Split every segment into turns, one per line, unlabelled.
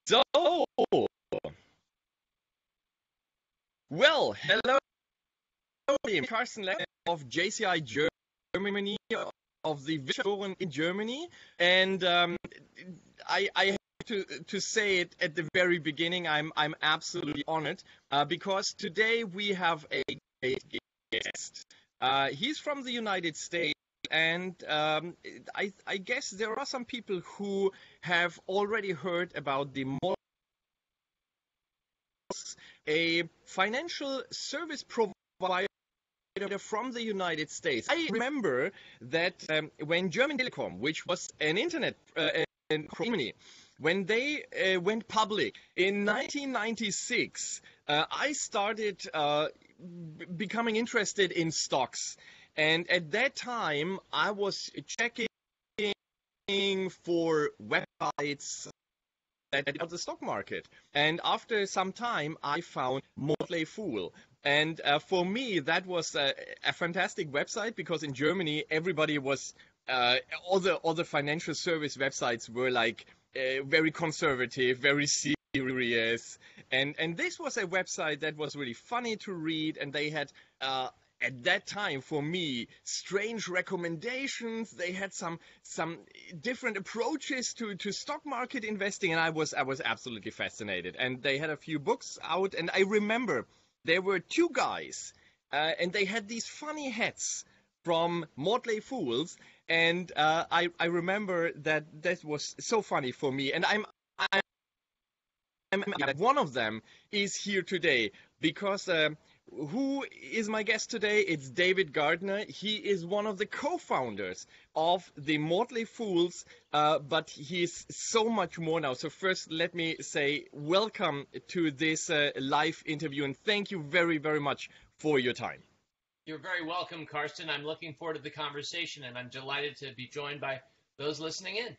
So, well, hello, I'm Carsten Leck of JCI Germany, of the Investoren in Germany, and I have to say it at the very beginning. I'm absolutely honored because today we have a guest. He's from the United States. And I guess there are some people who have already heard about the a financial service provider from the United States. I remember that when German Telekom, which was an internet company, when they went public in 1996, I started becoming interested in stocks. And at that time, I was checking for websites about the stock market. And after some time, I found Motley. And for me, that was a fantastic website because in Germany, everybody was, all the financial service websites were like very conservative, very serious. And this was a website that was really funny to read, and they had at that time, for me, strange recommendations. They had some different approaches to stock market investing, and I was absolutely fascinated. And they had a few books out, and I remember there were two guys, and they had these funny hats from Motley Fools, and I remember that was so funny for me. And I'm one of them is here today because. Who is my guest today? It's David Gardner. He is one of the co-founders of the Motley Fools, but he's so much more now. So first, let me say welcome to this live interview, and thank you very, very much for your time.
You're very welcome, Carsten. I'm looking forward to the conversation, and I'm delighted to be joined by those listening in.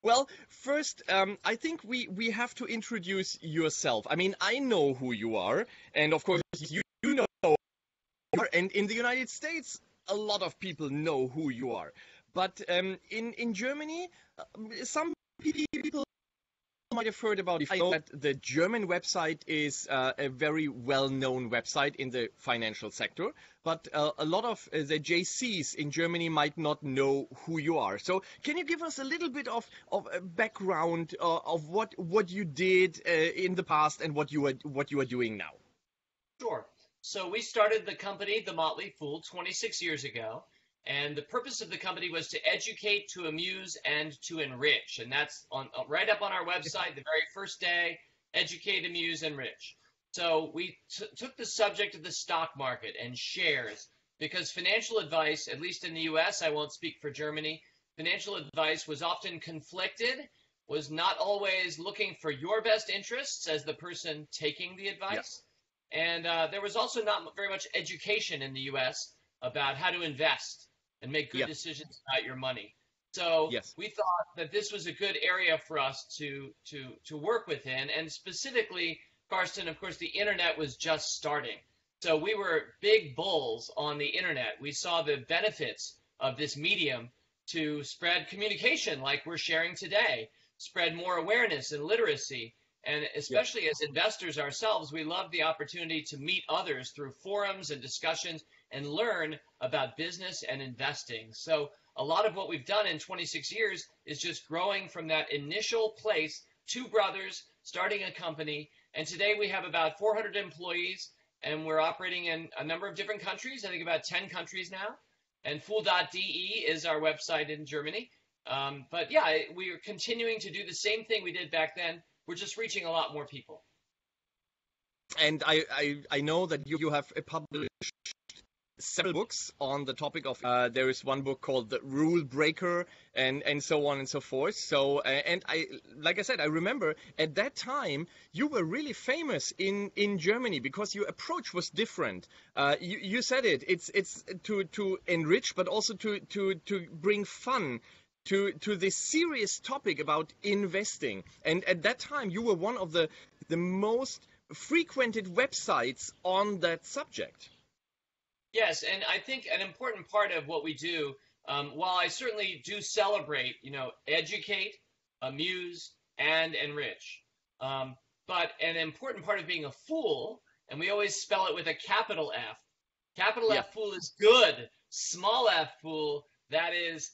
Well, first, I think we have to introduce yourself. I mean, I know who you are, and of course, you know who you are. And in the United States, a lot of people know who you are. But in Germany, some people might have heard about it. I know that the German website is a very well-known website in the financial sector, but a lot of the JCs in Germany might not know who you are. So can you give us a little bit of a background of what you did in the past and what you are doing now?
Sure. So we started the company, The Motley Fool, 26 years ago. And the purpose of the company was to educate, to amuse, and to enrich. And that's right up on our website, the very first day, educate, amuse, enrich. So we took the subject of the stock market and shares because financial advice, at least in the US, I won't speak for Germany, financial advice was often conflicted, was not always looking for your best interests as the person taking the advice. Yeah. And there was also not very much education in the US about how to invest and make good decisions about your money. So we thought that this was a good area for us to work within. And specifically, Carsten, of course, the internet was just starting. So we were big bulls on the internet. We saw the benefits of this medium to spread communication like we're sharing today, spread more awareness and literacy. And especially as investors ourselves, we love the opportunity to meet others through forums and discussions and learn about business and investing. So a lot of what we've done in 26 years is just growing from that initial place, two brothers starting a company. And today we have about 400 employees, and we're operating in a number of different countries, I think about 10 countries now. And fool.de is our website in Germany. But yeah, we are continuing to do the same thing we did back then. We're just reaching a lot more people.
And I know that you have published several books on the topic of, there is one book called The Rule Breaker and so on and so forth. So, and like I said, I remember at that time you were really famous in Germany because your approach was different. You said it's to enrich, but also to bring fun to this serious topic about investing. And at that time, you were one of the most frequented websites on that subject.
Yes, and I think an important part of what we do, while I certainly do celebrate, educate, amuse, and enrich. But an important part of being a fool, and we always spell it with a capital F. Capital
Yeah.
F fool is good. Small f fool, that is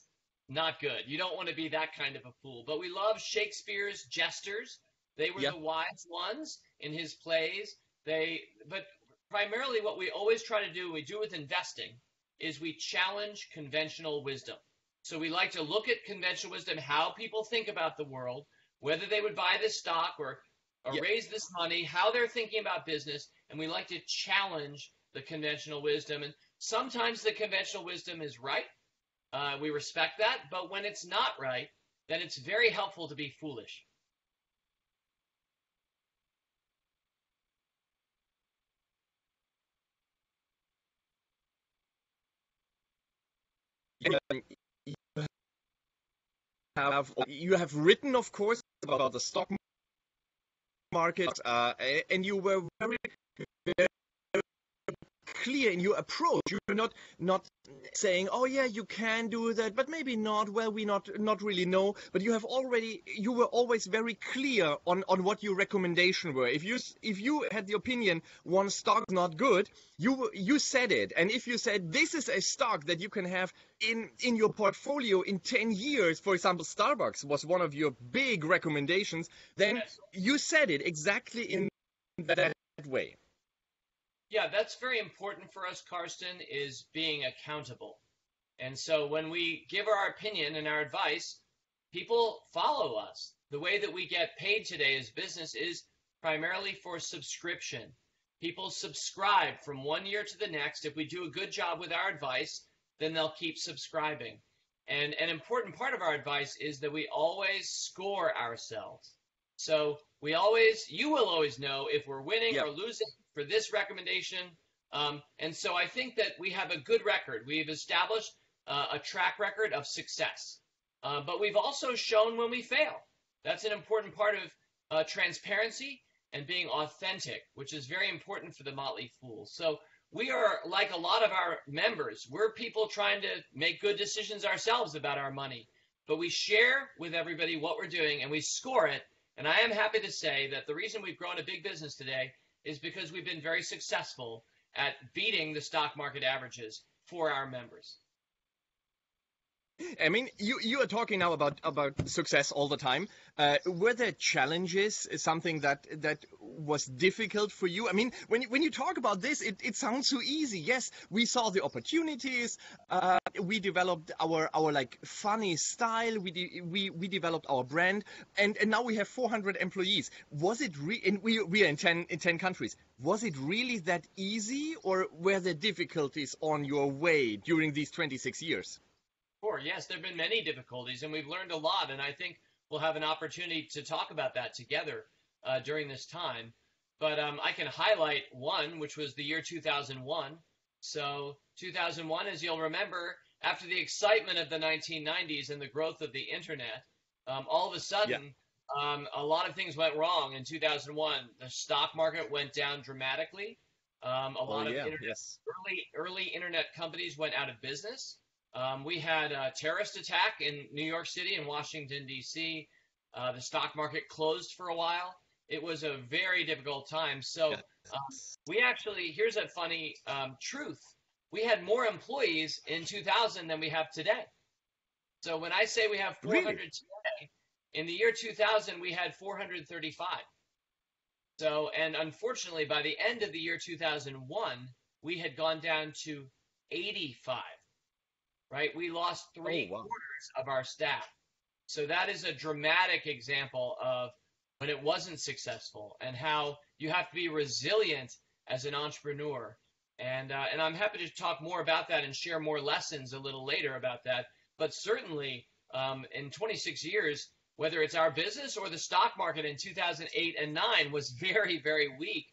not good. You don't want to be that kind of a fool. But we love Shakespeare's jesters. They were
Yeah.
the wise ones in his plays. But primarily what we always try to do, we do with investing, is we challenge conventional wisdom. So we like to look at conventional wisdom, how people think about the world, whether they would buy this stock or
Yeah.
raise this money, how they're thinking about business, and we like to challenge the conventional wisdom. And sometimes the conventional wisdom is right. We respect that. But when it's not right, then it's very helpful to be foolish.
Um, you have written, of course, about the stock market, and you were very, very clear in your approach. You're not saying, oh yeah, you can do that, but maybe not. Well, we not really know. But you were always very clear on what your recommendation were. If you had the opinion one stock's not good, you said it. And if you said this is a stock that you can have in your portfolio in 10 years, for example, Starbucks was one of your big recommendations, then
Yes.
you said it exactly in that way.
Yeah, that's very important for us, Karsten, is being accountable. And so when we give our opinion and our advice, people follow us. The way that we get paid today as business is primarily for subscription. People subscribe from one year to the next. If we do a good job with our advice, then they'll keep subscribing. And an important part of our advice is that we always score ourselves. So you will always know if we're winning
Yeah.
or losing for this recommendation. And so I think that we have a good record. We've established a track record of success. But we've also shown when we fail. That's an important part of transparency and being authentic, which is very important for the Motley Fool. So we are like a lot of our members. We're people trying to make good decisions ourselves about our money. But we share with everybody what we're doing and we score it. And I am happy to say that the reason we've grown a big business today is because we've been very successful at beating the stock market averages for our members.
I mean, you are talking now about success all the time. Were there challenges, something that was difficult for you? I mean, when you talk about this, it sounds so easy. Yes, we saw the opportunities. We developed our like funny style. We developed our brand, and now we have 400 employees. Was it and we are in 10 countries. Was it really that easy, or were there difficulties on your way during these 26 years?
Sure, yes, there have been many difficulties, and we've learned a lot, and I think we'll have an opportunity to talk about that together during this time. But I can highlight one, which was the year 2001. So 2001, as you'll remember, after the excitement of the 1990s and the growth of the internet, all of a sudden, a lot of things went wrong in 2001. The stock market went down dramatically. A lot of early internet companies went out of business. We had a terrorist attack in New York City and Washington, D.C. The stock market closed for a while. It was a very difficult time. So here's a funny truth. We had more employees in 2000 than we have today. So when I say we have 400
Really?
today, in the year 2000, we had 435. So, and unfortunately, by the end of the year 2001, we had gone down to 85. Right? We lost three-quarters of our staff. So that is a dramatic example of when it wasn't successful and how you have to be resilient as an entrepreneur. And I'm happy to talk more about that and share more lessons a little later about that. But certainly in 26 years, whether it's our business or the stock market in 2008 and 9 was very, very weak.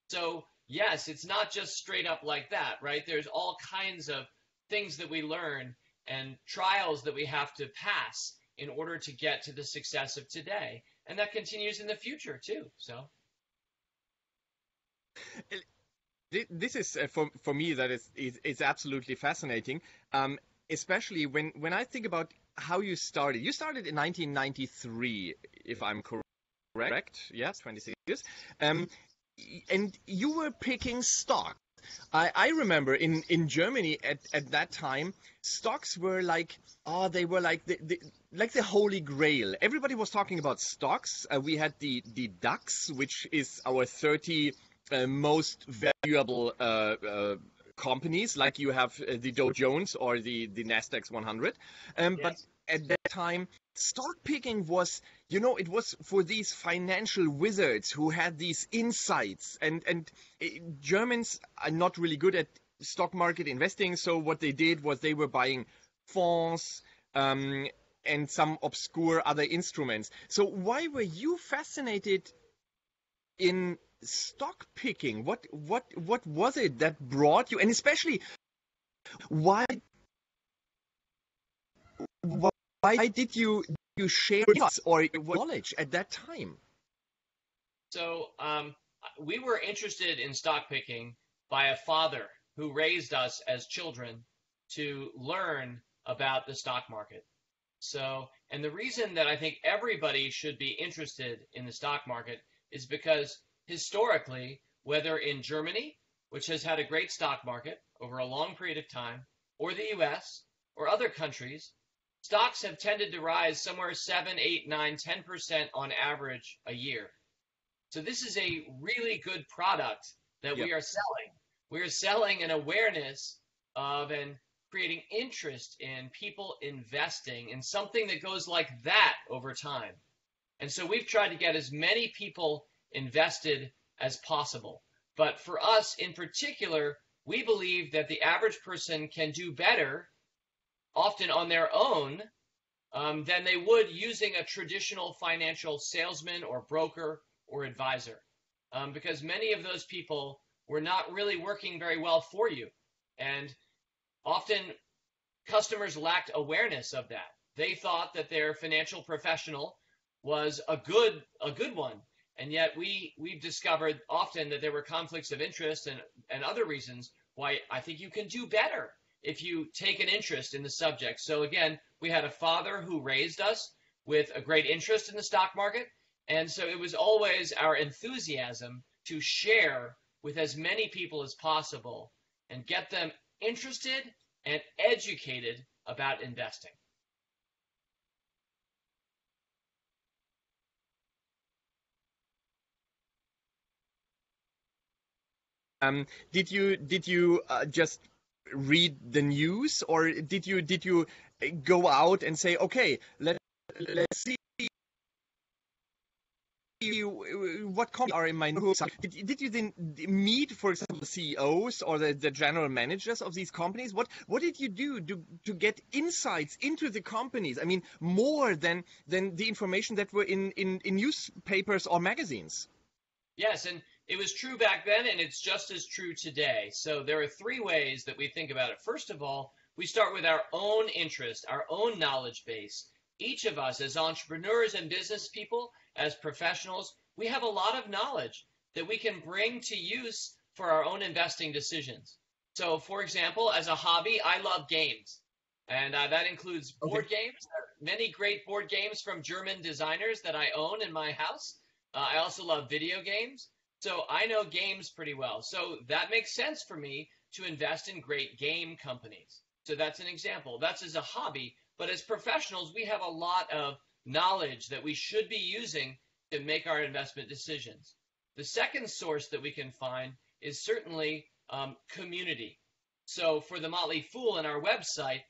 So yes, it's not just straight up like that, right? There's all kinds of things that we learn and trials that we have to pass in order to get to the success of today. And that continues in the future too. So
this is for me that is absolutely fascinating, especially when I think about how you started. You started in 1993, if I'm correct. correct? Yes, 26 years. Um, and you were picking stock. I remember in Germany at that time, stocks were like, they were like the holy grail. Everybody was talking about stocks. We had the DAX, which is our 30 most valuable companies, like you have the Dow Jones or the Nasdaq 100. But
Yes.
at that time, stock picking was, it was for these financial wizards who had these insights. And Germans are not really good at stock market investing. So what they did was they were buying fonds, and some obscure other instruments. So why were you fascinated in stock picking? What was it that brought you? And especially, why why did you share this or your knowledge at that time?
So we were interested in stock picking by a father who raised us as children to learn about the stock market. So, and the reason that I think everybody should be interested in the stock market is because historically, whether in Germany, which has had a great stock market over a long period of time, or the US, or other countries, stocks have tended to rise somewhere 7, 8, 9, 10% on average a year. So this is a really good product that
Yep.
we are selling. We are selling an awareness of and creating interest in people investing in something that goes like that over time. And so we've tried to get as many people invested as possible. But for us in particular, we believe that the average person can do better, often on their own, than they would using a traditional financial salesman or broker or advisor. Because many of those people were not really working very well for you. And often customers lacked awareness of that. They thought that their financial professional was a good one. And yet we've discovered often that there were conflicts of interest and other reasons why I think you can do better if you take an interest in the subject. So again, we had a father who raised us with a great interest in the stock market. And so it was always our enthusiasm to share with as many people as possible and get them interested and educated about investing.
Did you just read the news, or did you go out and say, okay, let's see what companies are in my neighborhood? Did you then meet, for example, the CEOs or the general managers of these companies? What did you do to get insights into the companies? I mean, more than the information that were in newspapers or magazines.
Yes, and it was true back then, and it's just as true today. So there are three ways that we think about it. First of all, we start with our own interest, our own knowledge base. Each of us, as entrepreneurs and business people, as professionals, we have a lot of knowledge that we can bring to use for our own investing decisions. So, for example, as a hobby, I love games, and that includes
Okay.
board games. There are many great board games from German designers that I own in my house. I also love video games. So I know games pretty well. So that makes sense for me to invest in great game companies. So that's an example. That's as a hobby. But as professionals, we have a lot of knowledge that we should be using to make our investment decisions. The second source that we can find is certainly community. So for the Motley Fool and our website,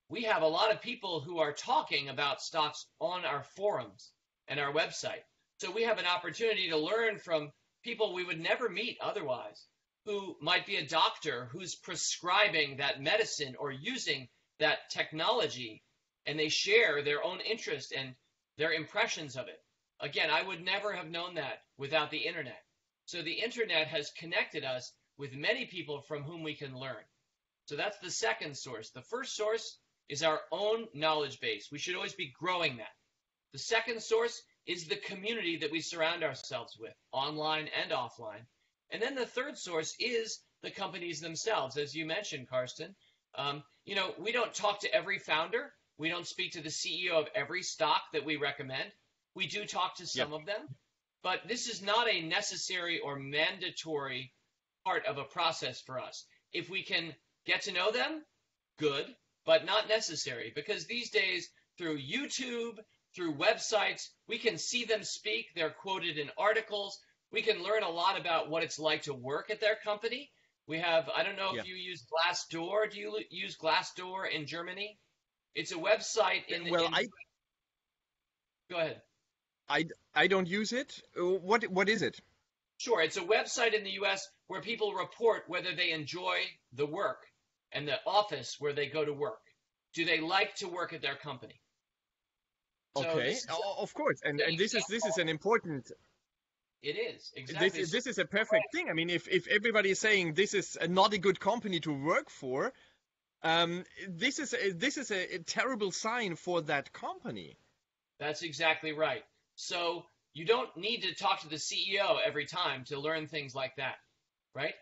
we have a lot of people who are talking about stocks on our forums and our website. So we have an opportunity to learn from people we would never meet otherwise, who might be a doctor who's prescribing that medicine or using that technology, and they share their own interest and their impressions of it. Again, I would never have known that without the internet. So the internet has connected us with many people from whom we can learn. So that's the second source. The first source is our own knowledge base. We should always be growing that. The second source is the community that we surround ourselves with, online and offline. And then the third source is the companies themselves, as you mentioned, Karsten. We don't talk to every founder. We don't speak to the CEO of every stock that we recommend. We do talk to some of them. but this is not a necessary or mandatory part of a process for us. If we can get to know them, good, but not necessary, because these days through YouTube, through websites, we can see them speak. They're quoted in articles. We can learn a lot about what it's like to work at their company. We have, I don't know
Yeah.
if you use Glassdoor. Do you use Glassdoor in Germany? It's a website
Well,
go ahead.
I don't use it. What is it?
Sure, it's a website in the US where people report whether they enjoy the work and the office where they go to work. Do they like to work at their company? So
Okay,
this is
of course, and
an
this
example.
is an important.
It is, exactly. So
This is a perfect thing. I mean, if everybody is saying this is not a good company to work for, this is a terrible sign for that company.
that's exactly right. So you don't need to talk to the CEO every time to learn things like that, right?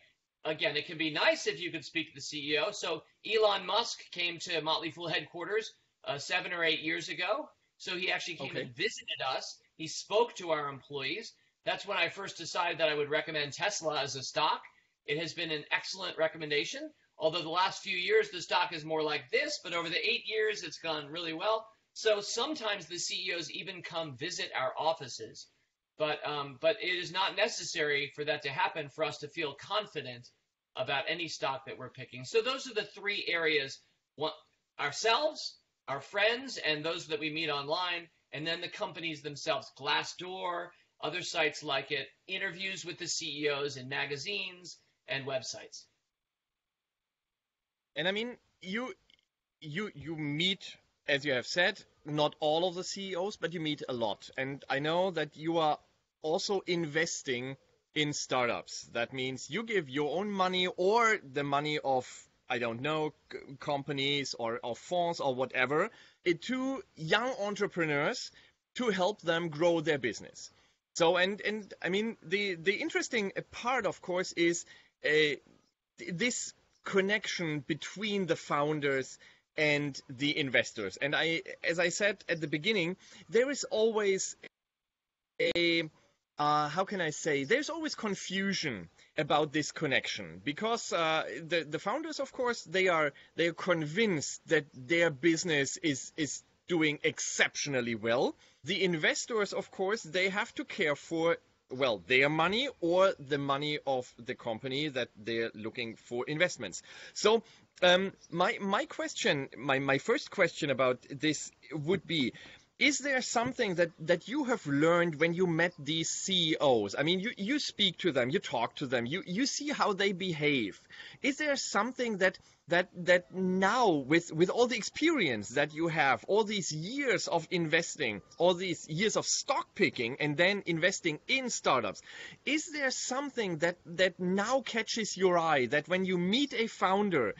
Again, it can be nice if you could speak to the CEO. So Elon Musk came to Motley Fool headquarters 7 or 8 years ago. So he actually came
Okay.
and visited us. He spoke to our employees. That's when I first decided that I would recommend Tesla as a stock. It has been an excellent recommendation. Although the last few years the stock is more like this, but over the 8 years it's gone really well. So sometimes the CEOs even come visit our offices, but it is not necessary for that to happen for us to feel confident about any stock that we're picking. So those are the three areas: ourselves, our friends, and those that we meet online, and then the companies themselves, Glassdoor, other sites like it, interviews with the CEOs in magazines and websites.
And I mean, you meet, as you have said, not all of the CEOs, but you meet a lot. And I know that you are also investing in startups. That means you give your own money or the money of, I don't know, companies or funds or whatever, to young entrepreneurs to help them grow their business. So, and I mean, the interesting part, of course, is this connection between the founders and the investors. And as I said at the beginning, there is always a how can I say? There's always confusion about this connection because the founders, of course, they're convinced that their business is doing exceptionally well. The investors, of course, they have to care for, well, their money or the money of the company that they're looking for investments. So my question, my first question about this would be, is there something that you have learned when you met these CEOs? I mean, you speak to them, you talk to them, you see how they behave. Is there something that now with all the experience that you have, all these years of investing, all these years of stock picking and then investing in startups, is there something that now catches your eye, that when you meet a founder,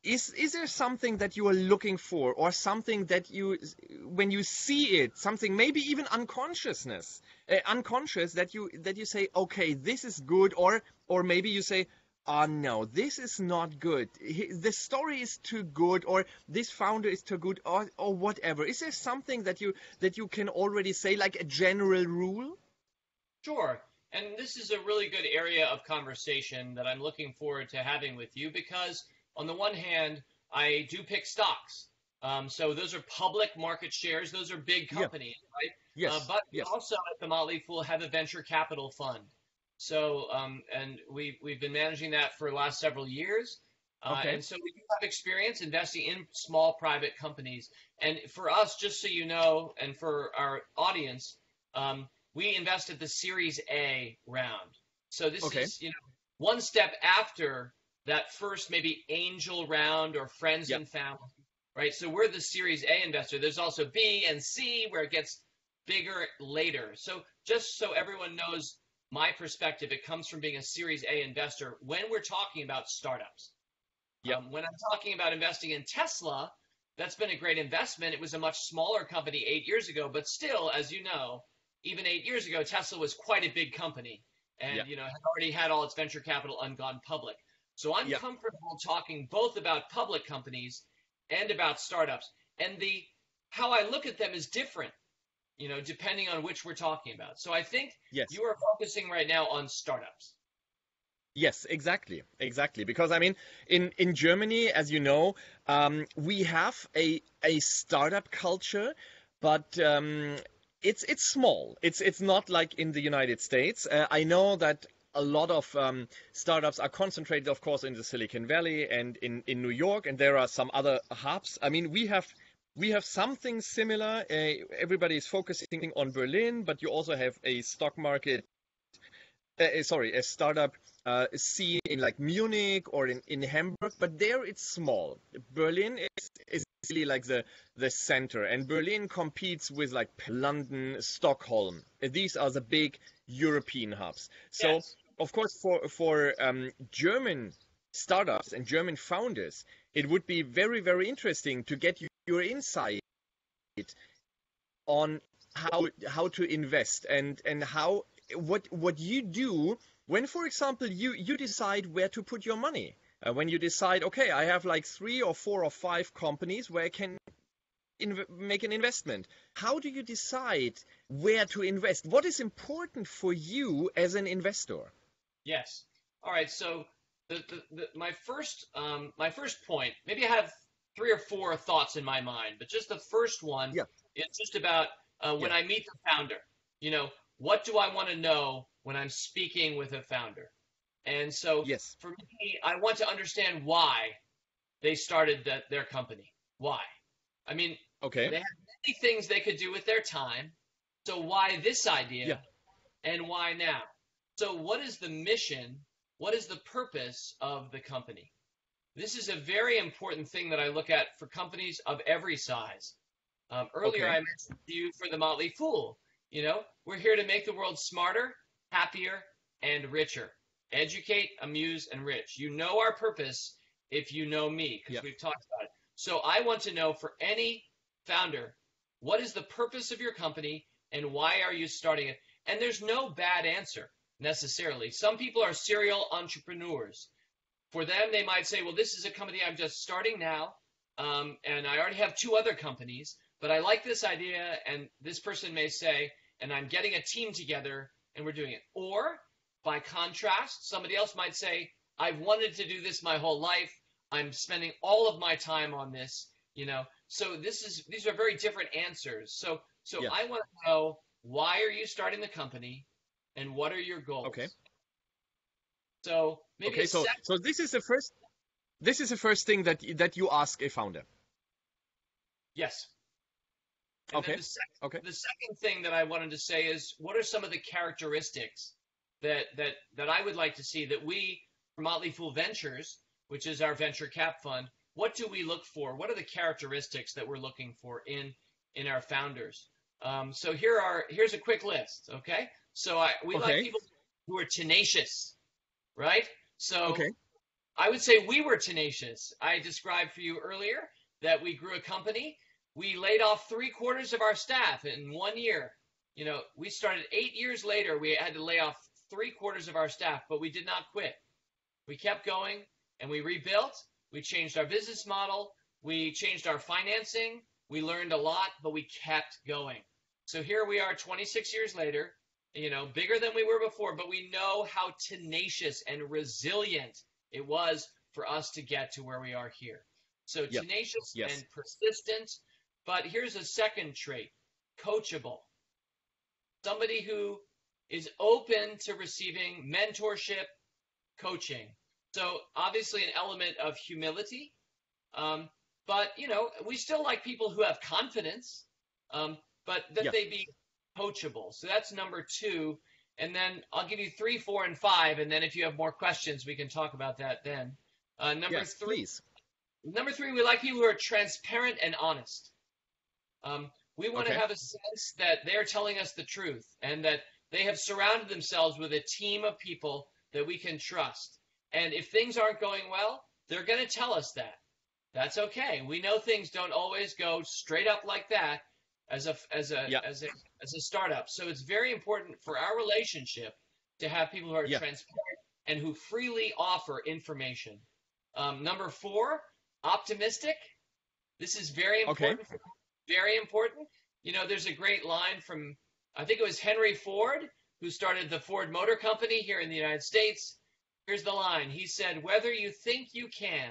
is there something that you are looking for, or something that you, when you see it, something maybe even unconscious that you say, okay, this is good, or maybe you say, oh no, this is not good. The story is too good, or this founder is too good, or whatever. Is there something that you can already say, like a general rule?
Sure. And this is a really good area of conversation that I'm looking forward to having with you because, on the one hand, I do pick stocks. So those are public market shares. Those are big companies, right?
Yes.
But we
Yes.
also at the Motley Fool have a venture capital fund. So and we've been managing that for the last several years.
Okay.
And so we do have experience investing in small private companies. And for us, just so you know, and for our audience, we invest at the Series A round. So this is, one step after that first maybe angel round or friends and family, right? So we're the Series A investor. There's also B and C where it gets bigger later. So just so everyone knows my perspective, it comes from being a Series A investor when we're talking about startups. When I'm talking about investing in Tesla, that's been a great investment. It was a much smaller company 8 years ago, but still, as you know, even 8 years ago, Tesla was quite a big company and had already had all its venture capital and gone public. So I'm comfortable talking both about public companies and about startups. And how I look at them is different. depending on which we're talking about. So I think
Yes.
you are focusing right now on startups.
Yes, exactly, exactly. Because I mean, in Germany, as you know, we have a startup culture, but it's small. It's not like in the United States. I know that a lot of startups are concentrated, of course, in the Silicon Valley and in New York, and there are some other hubs. I mean, we have something similar. Everybody is focusing on Berlin, but you also have a stock market a startup scene in like Munich or in Hamburg, but there it's small. Berlin is really like the center, and Berlin competes with like London, Stockholm. These are the big European hubs. So
Yes.
of course for German startups and German founders, it would be very, very interesting to get your insight on how to invest and how what you do when, for example, you decide where to put your money. When you decide, okay, I have like 3 or 4 or 5 companies where I can make an investment. How do you decide where to invest? What is important for you as an investor?
Yes. All right. So my first point, maybe I have 3 or 4 thoughts in my mind, but just the first one
Yeah,
is just about when
yeah,
I meet the founder. You know, what do I want to know when I'm speaking with a founder? And so
yes,
for me, I want to understand why they started their company. Why? I mean,
okay,
they have many things they could do with their time. So why this
yeah,
idea and why now? So what is the mission? What is the purpose of the company? This is a very important thing that I look at for companies of every size. Earlier,
okay,
I mentioned to you for the Motley Fool. We're here to make the world smarter, happier, and richer. Educate, amuse, enrich. You know our purpose if you know me,
yeah,
because we've talked about it. So I want to know for any founder, what is the purpose of your company and why are you starting it? And there's no bad answer necessarily. Some people are serial entrepreneurs. For them, they might say, well, this is a company I'm just starting now, and I already have 2 other companies, but I like this idea, and this person may say, and I'm getting a team together, and we're doing it. Or, by contrast, somebody else might say, I've wanted to do this my whole life. I'm spending all of my time on this. So these are very different answers. So
yeah,
I want to know, why are you starting the company, and what are your
okay,
goals? So maybe a
okay. So
second.
so this is the first thing that you ask a founder.
Yes. And then
Okay,
the second
okay,
the second thing that I wanted to say is, what are some of the characteristics that I would like to see that we, for Motley Fool Ventures, which is our venture cap fund, what do we look for? What are the characteristics that we're looking for in our founders? So here's a quick list. Okay, so we like
okay,
people who are tenacious, right? So
okay,
I would say we were tenacious. I described for you earlier that we grew a company. We laid off 3/4 of our staff in 1 year. We started 8 years later. We had to lay off 3/4 of our staff, but we did not quit. We kept going and we rebuilt. We changed our business model. We changed our financing. We learned a lot, but we kept going. So here we are 26 years later, bigger than we were before, but we know how tenacious and resilient it was for us to get to where we are here. So
yeah,
tenacious
yes,
and persistent. But here's a second trait: coachable. Somebody who is open to receiving mentorship, coaching. So obviously an element of humility, but we still like people who have confidence, but that
yeah,
they be coachable. So that's number 2. And then I'll give you 3, 4, and 5, and then if you have more questions, we can talk about that then. Number
yes,
three,
please.
number three, we like people who are transparent and honest. We want to
Okay,
have a sense that they're telling us the truth and that they have surrounded themselves with a team of people that we can trust. And if things aren't going well, they're going to tell us that. That's okay. We know things don't always go straight up like that as
yeah,
a startup. So it's very important for our relationship to have people who are
yeah,
transparent and who freely offer information. Number 4, optimistic. This is very
okay,
important. Very important. There's a great line from, I think it was Henry Ford, who started the Ford Motor Company here in the United States. Here's the line. He said, "Whether you think you can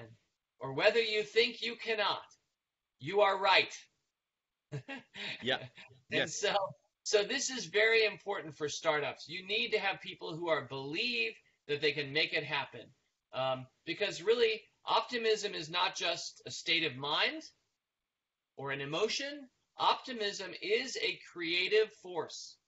or whether you think you cannot, you are right."
Yeah.
And
Yes.
so this is very important for startups. You need to have people who believe that they can make it happen. Because really, optimism is not just a state of mind or an emotion. Optimism is a creative force.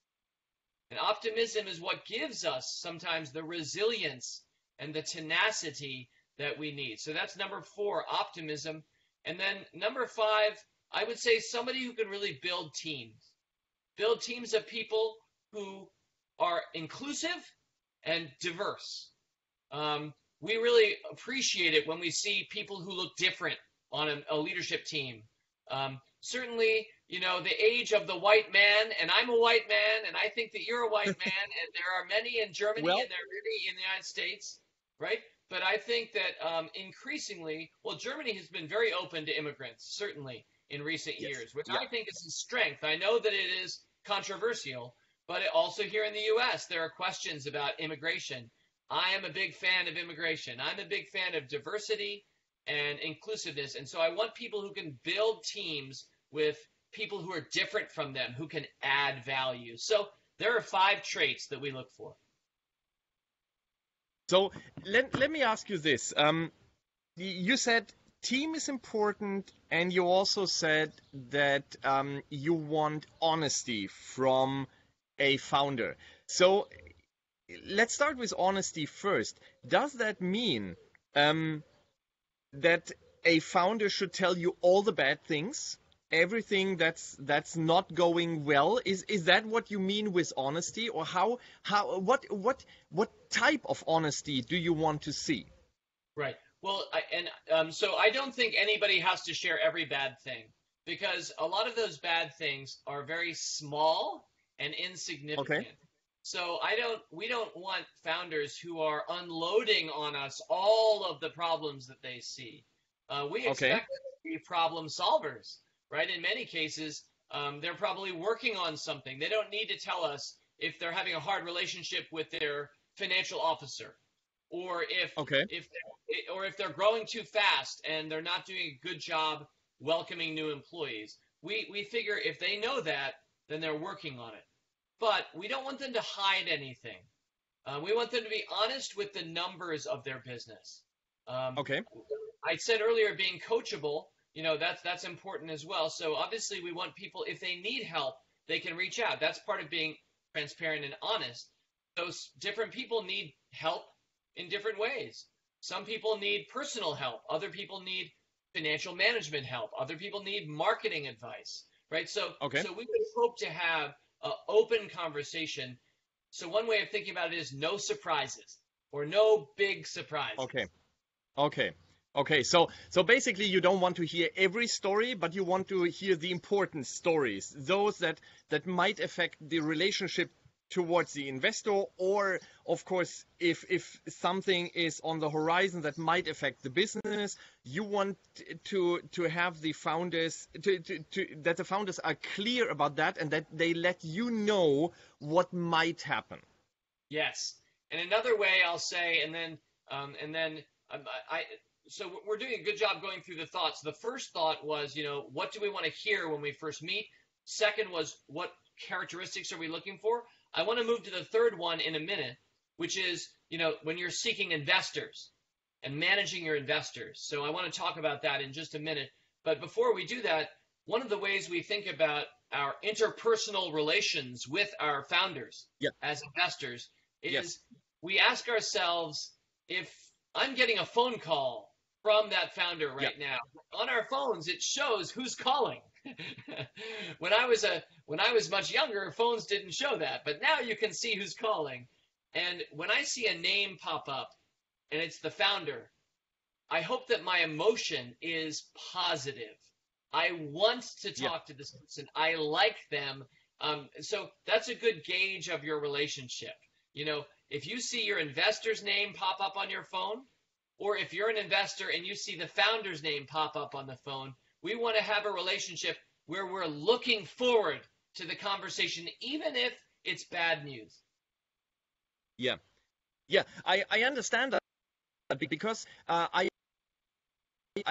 And optimism is what gives us sometimes the resilience and the tenacity that we need. So that's number 4, optimism. And then number 5, I would say somebody who can really build teams. Build teams of people who are inclusive and diverse. We really appreciate it when we see people who look different on a leadership team. Certainly, the age of the white man, and I'm a white man, and I think that you're a white man, and there are many in Germany,
Well,
and there are many in the United States, right? But I think that increasingly, Germany has been very open to immigrants, certainly in recent
yes.
years, which
Yeah.
I think is a strength. I know that it is controversial, but also here in the U.S., there are questions about immigration. I am a big fan of immigration. I'm a big fan of diversity and inclusiveness. And so I want people who can build teams with people who are different from them, who can add value. So there are 5 traits that we look for.
So let me ask you this. You said team is important, and you also said that you want honesty from a founder. So let's start with honesty first. Does that mean that a founder should tell you all the bad things, everything that's not going well? Is that what you mean with honesty, or what type of honesty do you want to see?
Right. Well, so I don't think anybody has to share every bad thing, because a lot of those bad things are very small and insignificant.
Okay.
So we don't want founders who are unloading on us all of the problems that they see. We
Okay.
expect them to be problem solvers, right? In many cases, they're probably working on something. They don't need to tell us if they're having a hard relationship with their financial officer, or
Okay.
if they're growing too fast and they're not doing a good job welcoming new employees. We figure if they know that, then they're working on it. But we don't want them to hide anything. We want them to be honest with the numbers of their business.
Okay.
I said earlier, being coachable, that's important as well. So obviously we want people, if they need help, they can reach out. That's part of being transparent and honest. Those different people need help in different ways. Some people need personal help. Other people need financial management help. Other people need marketing advice, right? So
Okay.
we would hope to have an open conversation. So one way of thinking about it is no surprises, or no big surprises.
Okay. Okay. Okay. So basically you don't want to hear every story, but you want to hear the important stories, those that might affect the relationship towards the investor, or of course if something is on the horizon that might affect the business, you want to have the founders that the founders are clear about that, and that they let you know what might happen.
Yes. And another way I'll say, so we're doing a good job going through the thoughts. The first thought was, what do we want to hear when we first meet? Second was, what characteristics are we looking for? I want to move to the third one in a minute, which is, when you're seeking investors and managing your investors. So I want to talk about that in just a minute. But before we do that, one of the ways we think about our interpersonal relations with our founders as investors is we ask ourselves, if I'm getting a phone call from that founder right now, on our phones, it shows who's calling. When I was much younger, phones didn't show that, but now you can see who's calling. And when I see a name pop up and it's the founder, I hope that my emotion is positive. I want to talk to this person. I like them. So that's a good gauge of your relationship. If you see your investor's name pop up on your phone, or if you're an investor and you see the founder's name pop up on the phone, we want to have a relationship where we're looking forward to the conversation, even if it's bad news.
Yeah. Yeah. I understand that because I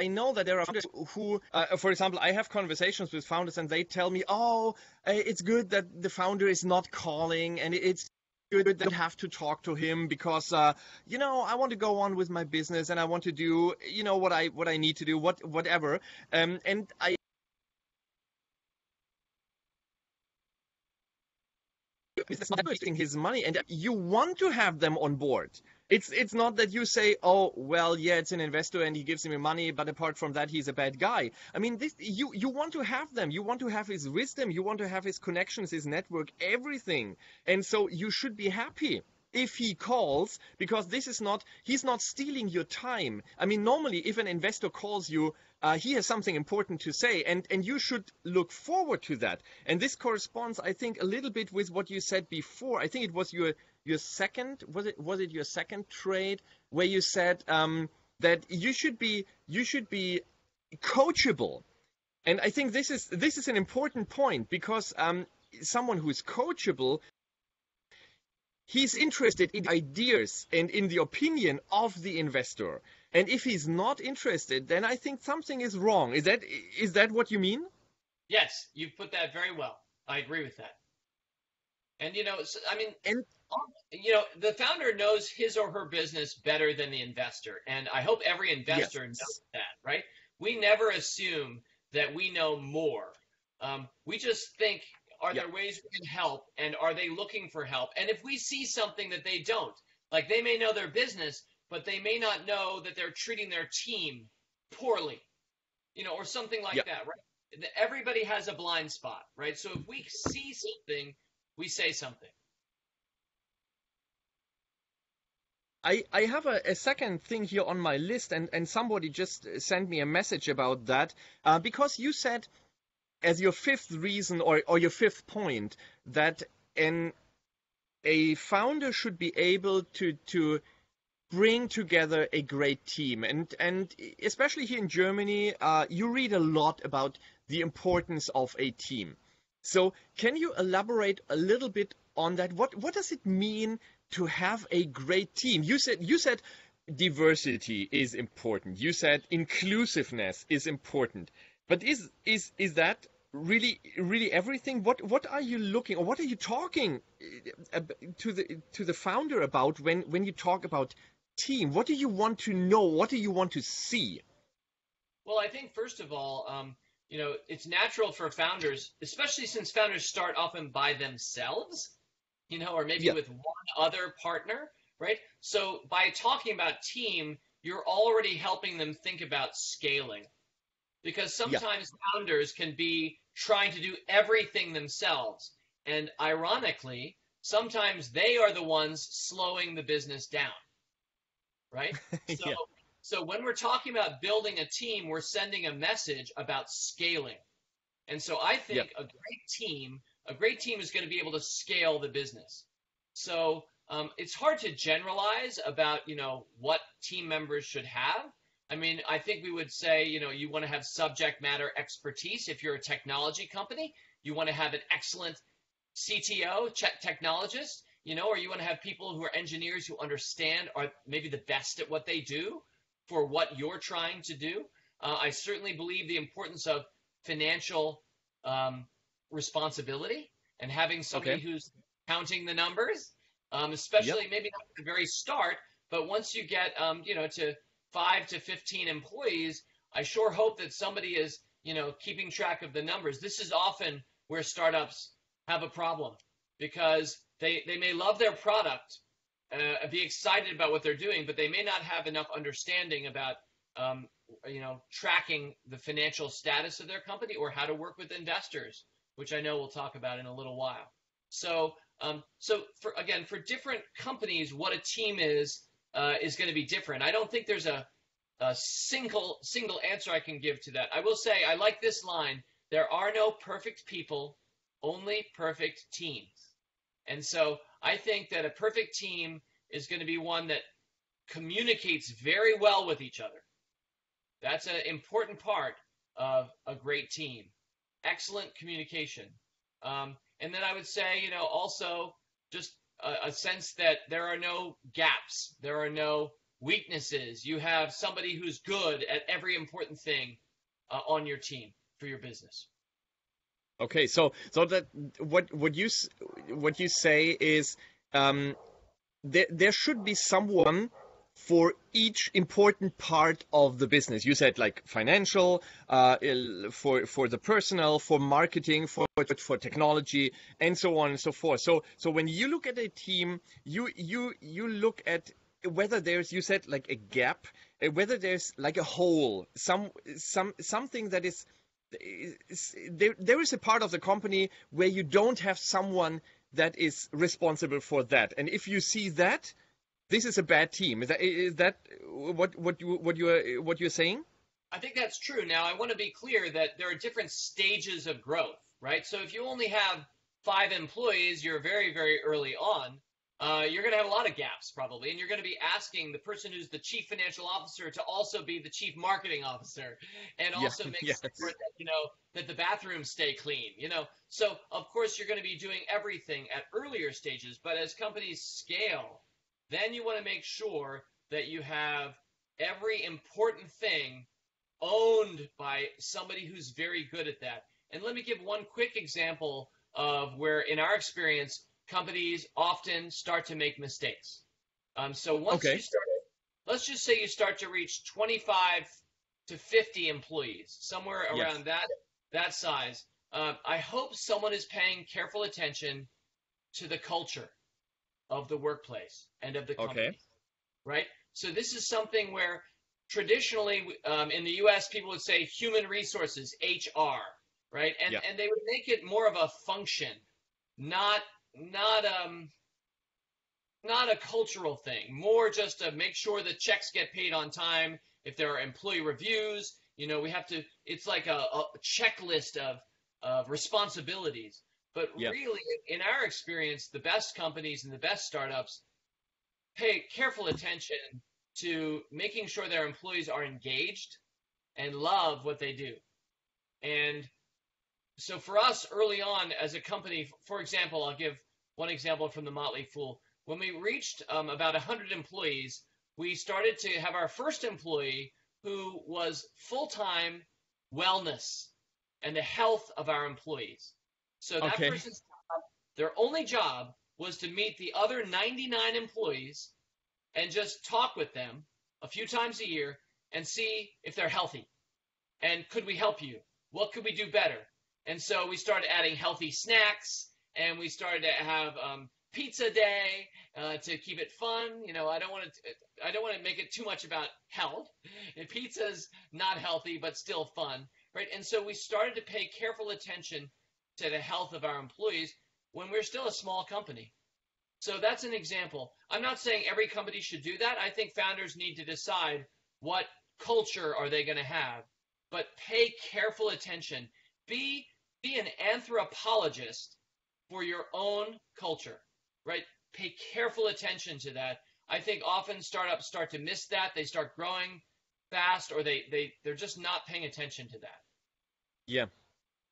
know that there are founders who, for example, I have conversations with founders and they tell me, oh, it's good that the founder is not calling, and it's good that I have to talk to him because, I want to go on with my business and I want to do, what I need to do, whatever. And I It's not wasting his money, and you want to have them on board. It's not that you say, oh well, yeah, it's an investor and he gives me money, but apart from that, he's a bad guy. I mean, you want to have them. You want to have his wisdom. You want to have his connections, his network, everything. And so you should be happy if he calls, because he's not stealing your time. I mean, normally if an investor calls you, he has something important to say, and you should look forward to that. And this corresponds, I think, a little bit with what you said before. I think it was your second, was it your second trade, where you said that you should be coachable. And I think this is an important point, because someone who is coachable, he's interested in ideas and in the opinion of the investor. And if he's not interested, then I think something is wrong. Is that what you mean?
Yes, you've put that very well. I agree with that. And the founder knows his or her business better than the investor. And I hope every investor knows that, right? We never assume that we know more. We just think, are there ways we can help, and are they looking for help? And if we see something that they don't, like they may know their business, but they may not know that they're treating their team poorly, or something like that, right? Everybody has a blind spot, right? So if we see something, we say something.
I have a second thing here on my list, and somebody just sent me a message about that, because you said, as your fifth reason or your fifth point, that a founder should be able to bring together a great team. And especially here in Germany, you read a lot about the importance of a team. So can you elaborate a little bit on that? What does it mean to have a great team? You said diversity is important. You said inclusiveness is important. But is that really everything? What are you looking, or what are you talking to the founder about when you talk about team? What do you want to know? What do you want to see?
Well, I think first of all, it's natural for founders, especially since founders start often by themselves, or maybe with one other partner, right? So by talking about team, you're already helping them think about scaling. Because sometimes founders can be trying to do everything themselves. And ironically, sometimes they are the ones slowing the business down, right? So when we're talking about building a team, we're sending a message about scaling. And so I think a great team is going to be able to scale the business. So it's hard to generalize about, what team members should have. I mean, I think we would say, you want to have subject matter expertise. If you're a technology company, you want to have an excellent CTO, technologist, or you want to have people who are engineers who understand, are maybe the best at what they do for what you're trying to do. I certainly believe the importance of financial responsibility and having somebody who's counting the numbers, especially maybe not at the very start, but once you get, to 5 to 15 employees, I sure hope that somebody is, keeping track of the numbers. This is often where startups have a problem, because they may love their product, be excited about what they're doing, but they may not have enough understanding about, tracking the financial status of their company or how to work with investors, which I know we'll talk about in a little while. So for different companies, what a team is going to be different. I don't think there's a single answer I can give to that. I will say I like this line: there are no perfect people, only perfect teams. And so I think that a perfect team is going to be one that communicates very well with each other. That's an important part of a great team. excellent communication. And then I would say, also just a sense that there are no gaps, there are no weaknesses. You have somebody who's good at every important thing on your team for your business.
Okay, so that what you say is there should be someone for each important part of the business. You said like financial, for the personnel, for marketing, for technology, and so on and so forth. So when you look at a team, you look at whether there's, you said like a gap, whether there's like a hole, something that is there is a part of the company where you don't have someone that is responsible for that. And if you see that, this is a bad team. Is that what you're saying?
I think that's true. Now, I want to be clear that there are different stages of growth, right? So if you only have 5 employees, you're very, very early on. You're going to have a lot of gaps probably, and you're going to be asking the person who's the chief financial officer to also be the chief marketing officer, and also make
Yes.
sure that that the bathrooms stay clean. So of course you're going to be doing everything at earlier stages, but as companies scale, then you want to make sure that you have every important thing owned by somebody who's very good at that. And let me give one quick example of where, in our experience, companies often start to make mistakes. So once you start, let's just say you start to reach 25 to 50 employees, somewhere around that size. I hope someone is paying careful attention to the culture of the workplace and of the company, right? So this is something where traditionally in the U.S. people would say human resources, HR, right? And they would make it more of a function, not a cultural thing, more just to make sure the checks get paid on time. If there are employee reviews, we have to, it's like a checklist of responsibilities. But really, in our experience, the best companies and the best startups pay careful attention to making sure their employees are engaged and love what they do. And so for us early on as a company, for example, I'll give one example from the Motley Fool. When we reached about 100 employees, we started to have our first employee who was full-time wellness and the health of our employees. So that person's job, their only job was to meet the other 99 employees and just talk with them a few times a year and see if they're healthy. And could we help you? What could we do better? And so we started adding healthy snacks, and we started to have pizza day to keep it fun. I don't want to make it too much about health. And pizza's not healthy, but still fun, right? And so we started to pay careful attention to the health of our employees when we're still a small company. So that's an example. I'm not saying every company should do that. I think founders need to decide what culture are they going to have, but pay careful attention. Be an anthropologist for your own culture, right? Pay careful attention to that. I think often startups start to miss that. They start growing fast, or they're just not paying attention to that.
Yeah.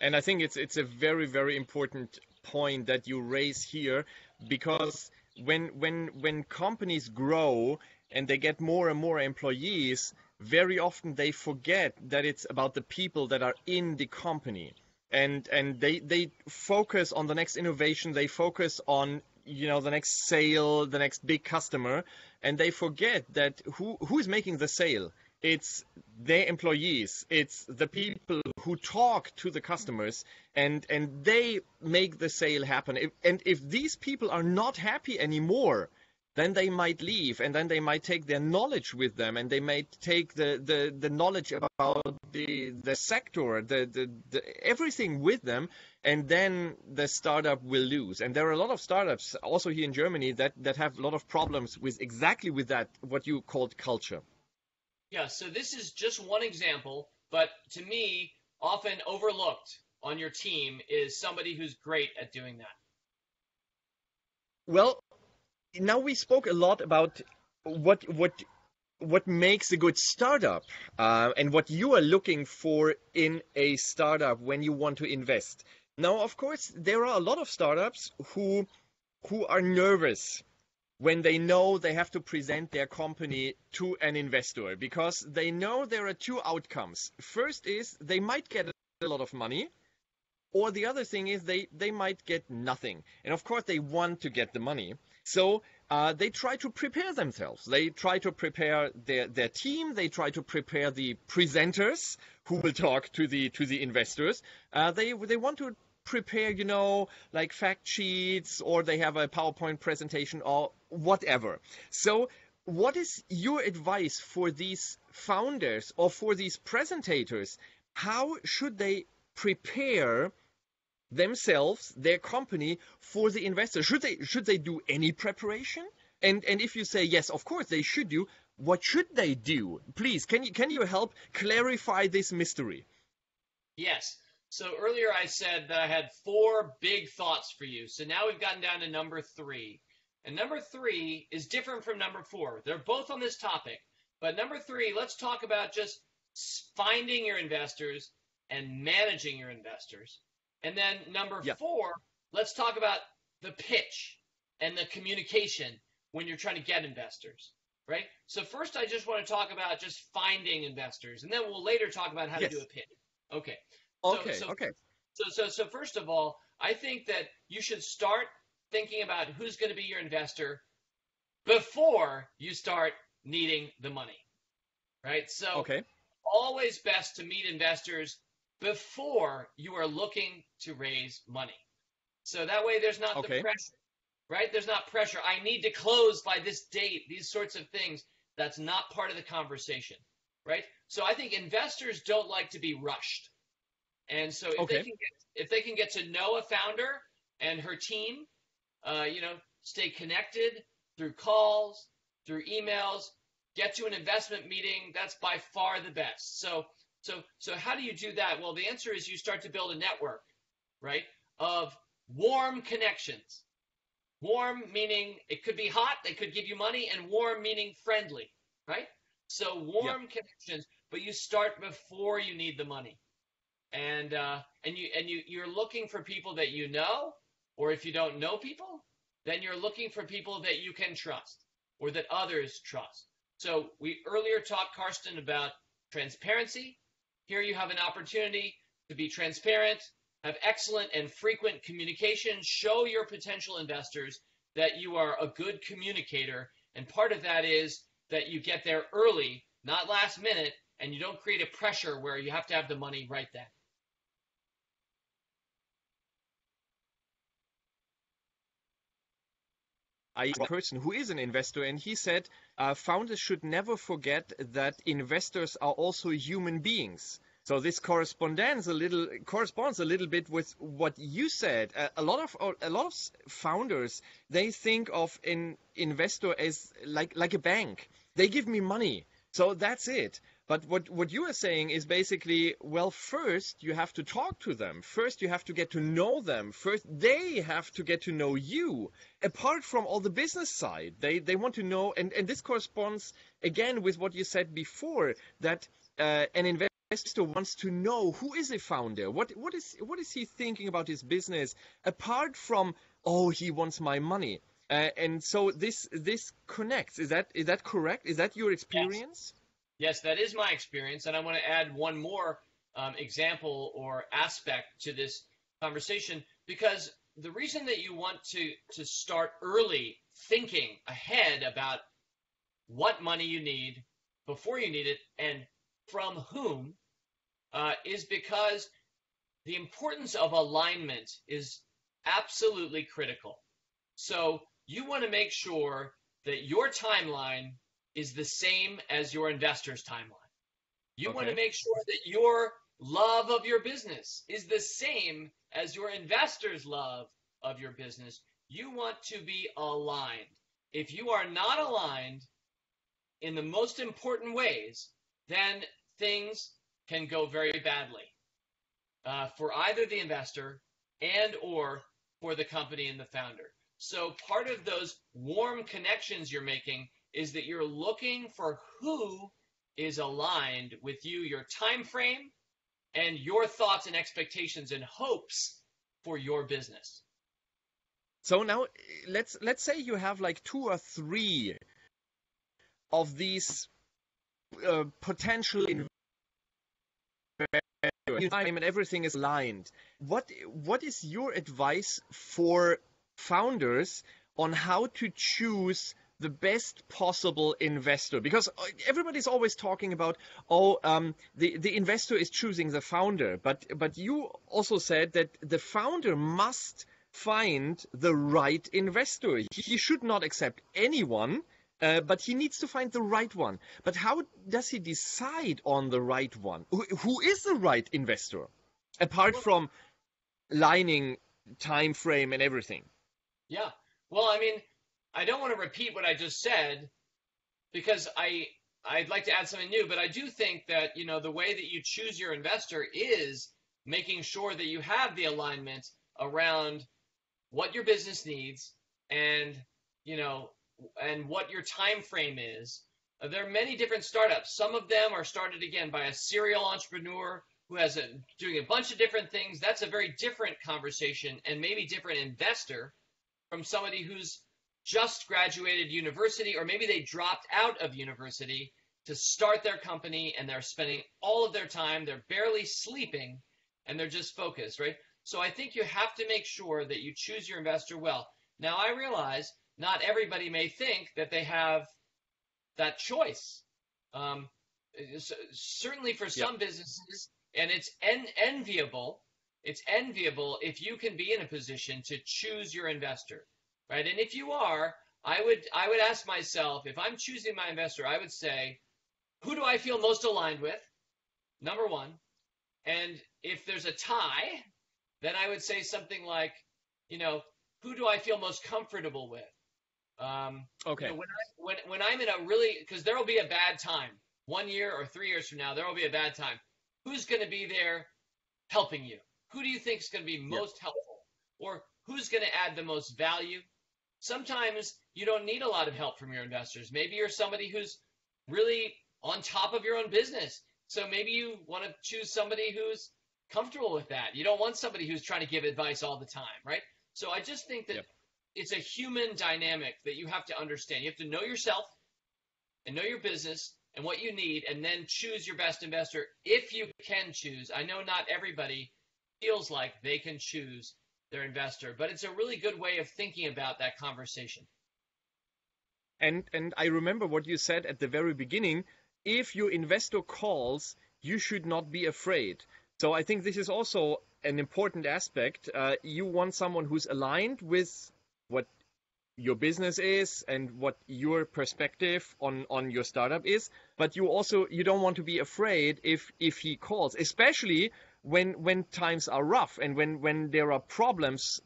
And I think it's a very, very important point that you raise here, because when companies grow and they get more and more employees, very often they forget that it's about the people that are in the company. And they focus on the next innovation, they focus on the next sale, the next big customer, and they forget that who is making the sale? It's their employees, it's the people who talk to the customers, and they make the sale happen. If these people are not happy anymore, then they might leave, and then they might take their knowledge with them, and they might take the knowledge about the sector, the everything with them, and then the startup will lose. And there are a lot of startups also here in Germany that have a lot of problems with exactly with that, what you called culture.
Yeah, so this is just one example, but to me, often overlooked on your team is somebody who's great at doing that.
Well, now we spoke a lot about what what makes a good startup, and what you are looking for in a startup when you want to invest. Now, of course, there are a lot of startups who are nervous when they know they have to present their company to an investor, because they know there are two outcomes. First is they might get a lot of money, or the other thing is they might get nothing. And of course, they want to get the money. So they try to prepare themselves. They try to prepare their team. They try to prepare the presenters who will talk to the investors. They want to prepare, like fact sheets, or they have a PowerPoint presentation or whatever. So what is your advice for these founders or for these presentators? How should they prepare themselves, their company, for the investor? Should they do any preparation? And if you say yes, of course they should do. What should they do? Please, can you help clarify this mystery?
Yes. So earlier I said that I had 4 big thoughts for you. So now we've gotten down to number 3. And number 3 is different from number 4. They're both on this topic. But number 3, let's talk about just finding your investors and managing your investors. And then number 4, let's talk about the pitch and the communication when you're trying to get investors, right? So first, I just want to talk about just finding investors, and then we'll later talk about how to do a pitch. Okay. So first of all, I think that you should start thinking about who's going to be your investor before you start needing the money, right? So always best to meet investors before you are looking to raise money. So that way there's not the pressure, right? There's not pressure. I need to close by this date, these sorts of things. That's not part of the conversation, right? So I think investors don't like to be rushed. And so if they can get to know a founder and her team, stay connected through calls, through emails, get to an investment meeting, that's by far the best. So how do you do that? Well, the answer is you start to build a network, right, of warm connections. Warm meaning it could be hot, they could give you money, and warm meaning friendly, right? So warm connections, but you start before you need the money. And you're looking for people that you know, or if you don't know people, then you're looking for people that you can trust or that others trust. So we earlier talked, Karsten, about transparency. Here you have an opportunity to be transparent, have excellent and frequent communication, show your potential investors that you are a good communicator, and part of that is that you get there early, not last minute, and you don't create a pressure where you have to have the money right then.
A person who is an investor, and he said founders should never forget that investors are also human beings. So this corresponds a little bit with what you said. A lot of founders, they think of an investor as like a bank. They give me money, so that's it. But what you are saying is basically, well, first you have to talk to them. First you have to get to know them. First they have to get to know you. Apart from all the business side, they want to know, and this corresponds again with what you said before, that an investor wants to know who is a founder. What is he thinking about his business apart from, oh, he wants my money. And so this connects. Is that correct? Is that your experience?
Yes, that is my experience, and I want to add one more example or aspect to this conversation, because the reason that you want to start early thinking ahead about what money you need before you need it and from whom is because the importance of alignment is absolutely critical. So you want to make sure that your timeline is the same as your investor's timeline. You want to make sure that your love of your business is the same as your investor's love of your business. You want to be aligned. If you are not aligned in the most important ways, then things can go very badly for either the investor and or for the company and the founder. So part of those warm connections you're making is that you're looking for who is aligned with you, your time frame, and your thoughts and expectations and hopes for your business.
So now let's say you have like 2 or 3 of these potential investors, and everything is aligned. What is your advice for founders on how to choose the best possible investor? Because everybody's always talking about, the investor is choosing the founder, but you also said that the founder must find the right investor. He should not accept anyone, but he needs to find the right one. But how does he decide on the right one? Who is the right investor, apart from lining, time frame, and everything?
Yeah. Well, I mean, I don't want to repeat what I just said because I'd like to add something new, but I do think that, the way that you choose your investor is making sure that you have the alignment around what your business needs and, and what your time frame is. There are many different startups. Some of them are started, again, by a serial entrepreneur who has doing a bunch of different things. That's a very different conversation and maybe different investor from somebody who's just graduated university, or maybe they dropped out of university to start their company and they're spending all of their time, they're barely sleeping, and they're just focused, right? So I think you have to make sure that you choose your investor well. Now, I realize not everybody may think that they have that choice. Certainly for some businesses, and it's enviable. It's enviable if you can be in a position to choose your investor, right? And if you are, I would ask myself, if I'm choosing my investor, I would say, who do I feel most aligned with? Number one. And if there's a tie, then I would say something like, who do I feel most comfortable with?
Okay.
When I'm in a really, because there will be a bad time, 1 year or 3 years from now, there will be a bad time. Who's going to be there helping you? Who do you think is going to be most helpful? Or who's going to add the most value? Sometimes you don't need a lot of help from your investors. Maybe you're somebody who's really on top of your own business. So maybe you want to choose somebody who's comfortable with that. You don't want somebody who's trying to give advice all the time, right? So I just think that it's a human dynamic that you have to understand. You have to know yourself and know your business and what you need, and then choose your best investor if you can choose. I know not everybody feels like they can choose their investor, but it's a really good way of thinking about that conversation.
And I remember what you said at the very beginning. If your investor calls, you should not be afraid. So I think this is also an important aspect. You want someone who's aligned with what your business is and what your perspective on your startup is, but you don't want to be afraid if he calls, especially when times are rough and when there are problems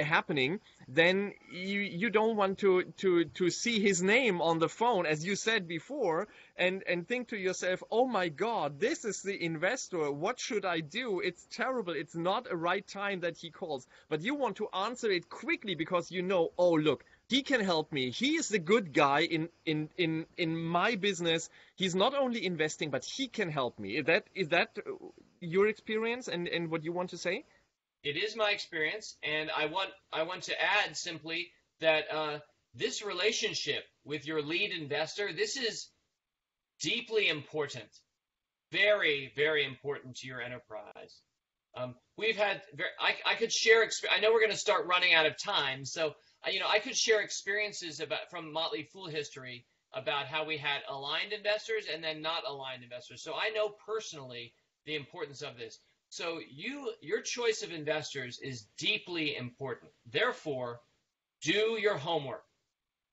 happening. Then you don't want to see his name on the phone, as you said before, and think to yourself, oh my God, this is the investor, what should I do? It's terrible, it's not a right time that he calls. But you want to answer it quickly because oh look, he can help me. He is the good guy in my business. He's not only investing, but he can help me. Is that your experience and what you want to say?
It is my experience, and I want to add simply that this relationship with your lead investor, this is deeply important, very, very important to your enterprise. We've had I could share. I know we're going to start running out of time, so I could share experiences from Motley Fool history about how we had aligned investors and then not aligned investors. So I know personally the importance of this. So your choice of investors is deeply important. Therefore, do your homework,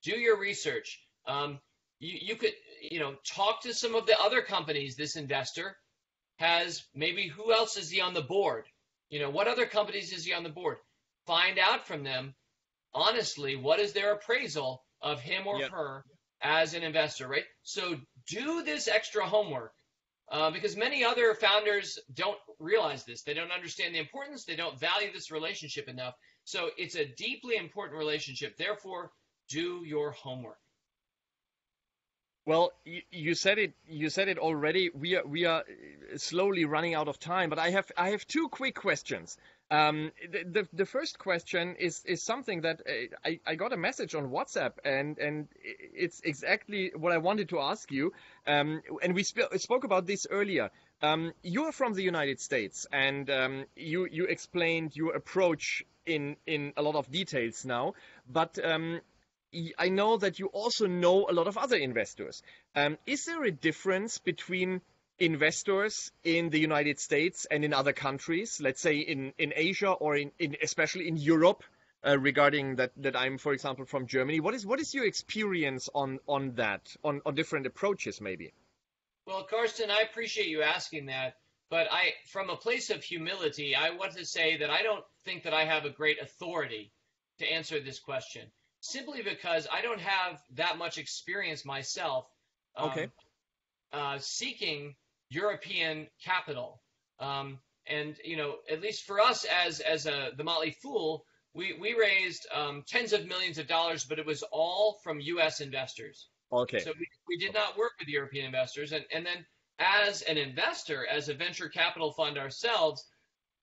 do your research. You could talk to some of the other companies this investor has. Maybe who else is he on the board? What other companies is he on the board? Find out from them honestly what is their appraisal of him or her as an investor, right? So do this extra homework. Because many other founders don't realize this. They don't understand the importance. They don't value this relationship enough. So it's a deeply important relationship. Therefore, do your homework.
Well, you said it. You said it already. We are slowly running out of time, but I have two quick questions. The first question is something that I got a message on WhatsApp, and it's exactly what I wanted to ask you. And we spoke about this earlier. You're from the United States, and you explained your approach in a lot of details now, but I know that you also know a lot of other investors. Is there a difference between investors in the United States and in other countries, let's say in Asia or in especially in Europe, regarding that I'm, for example, from Germany? What is your experience on that, on different approaches maybe?
Well, Karsten, I appreciate you asking that, but from a place of humility, I want to say that I don't think that I have a great authority to answer this question, simply because I don't have that much experience myself
Okay.
um, seeking European capital. And at least for us as the Motley Fool, we raised tens of millions of dollars, but it was all from U.S. investors.
Okay.
So we did not work with European investors. And then as an investor, as a venture capital fund ourselves,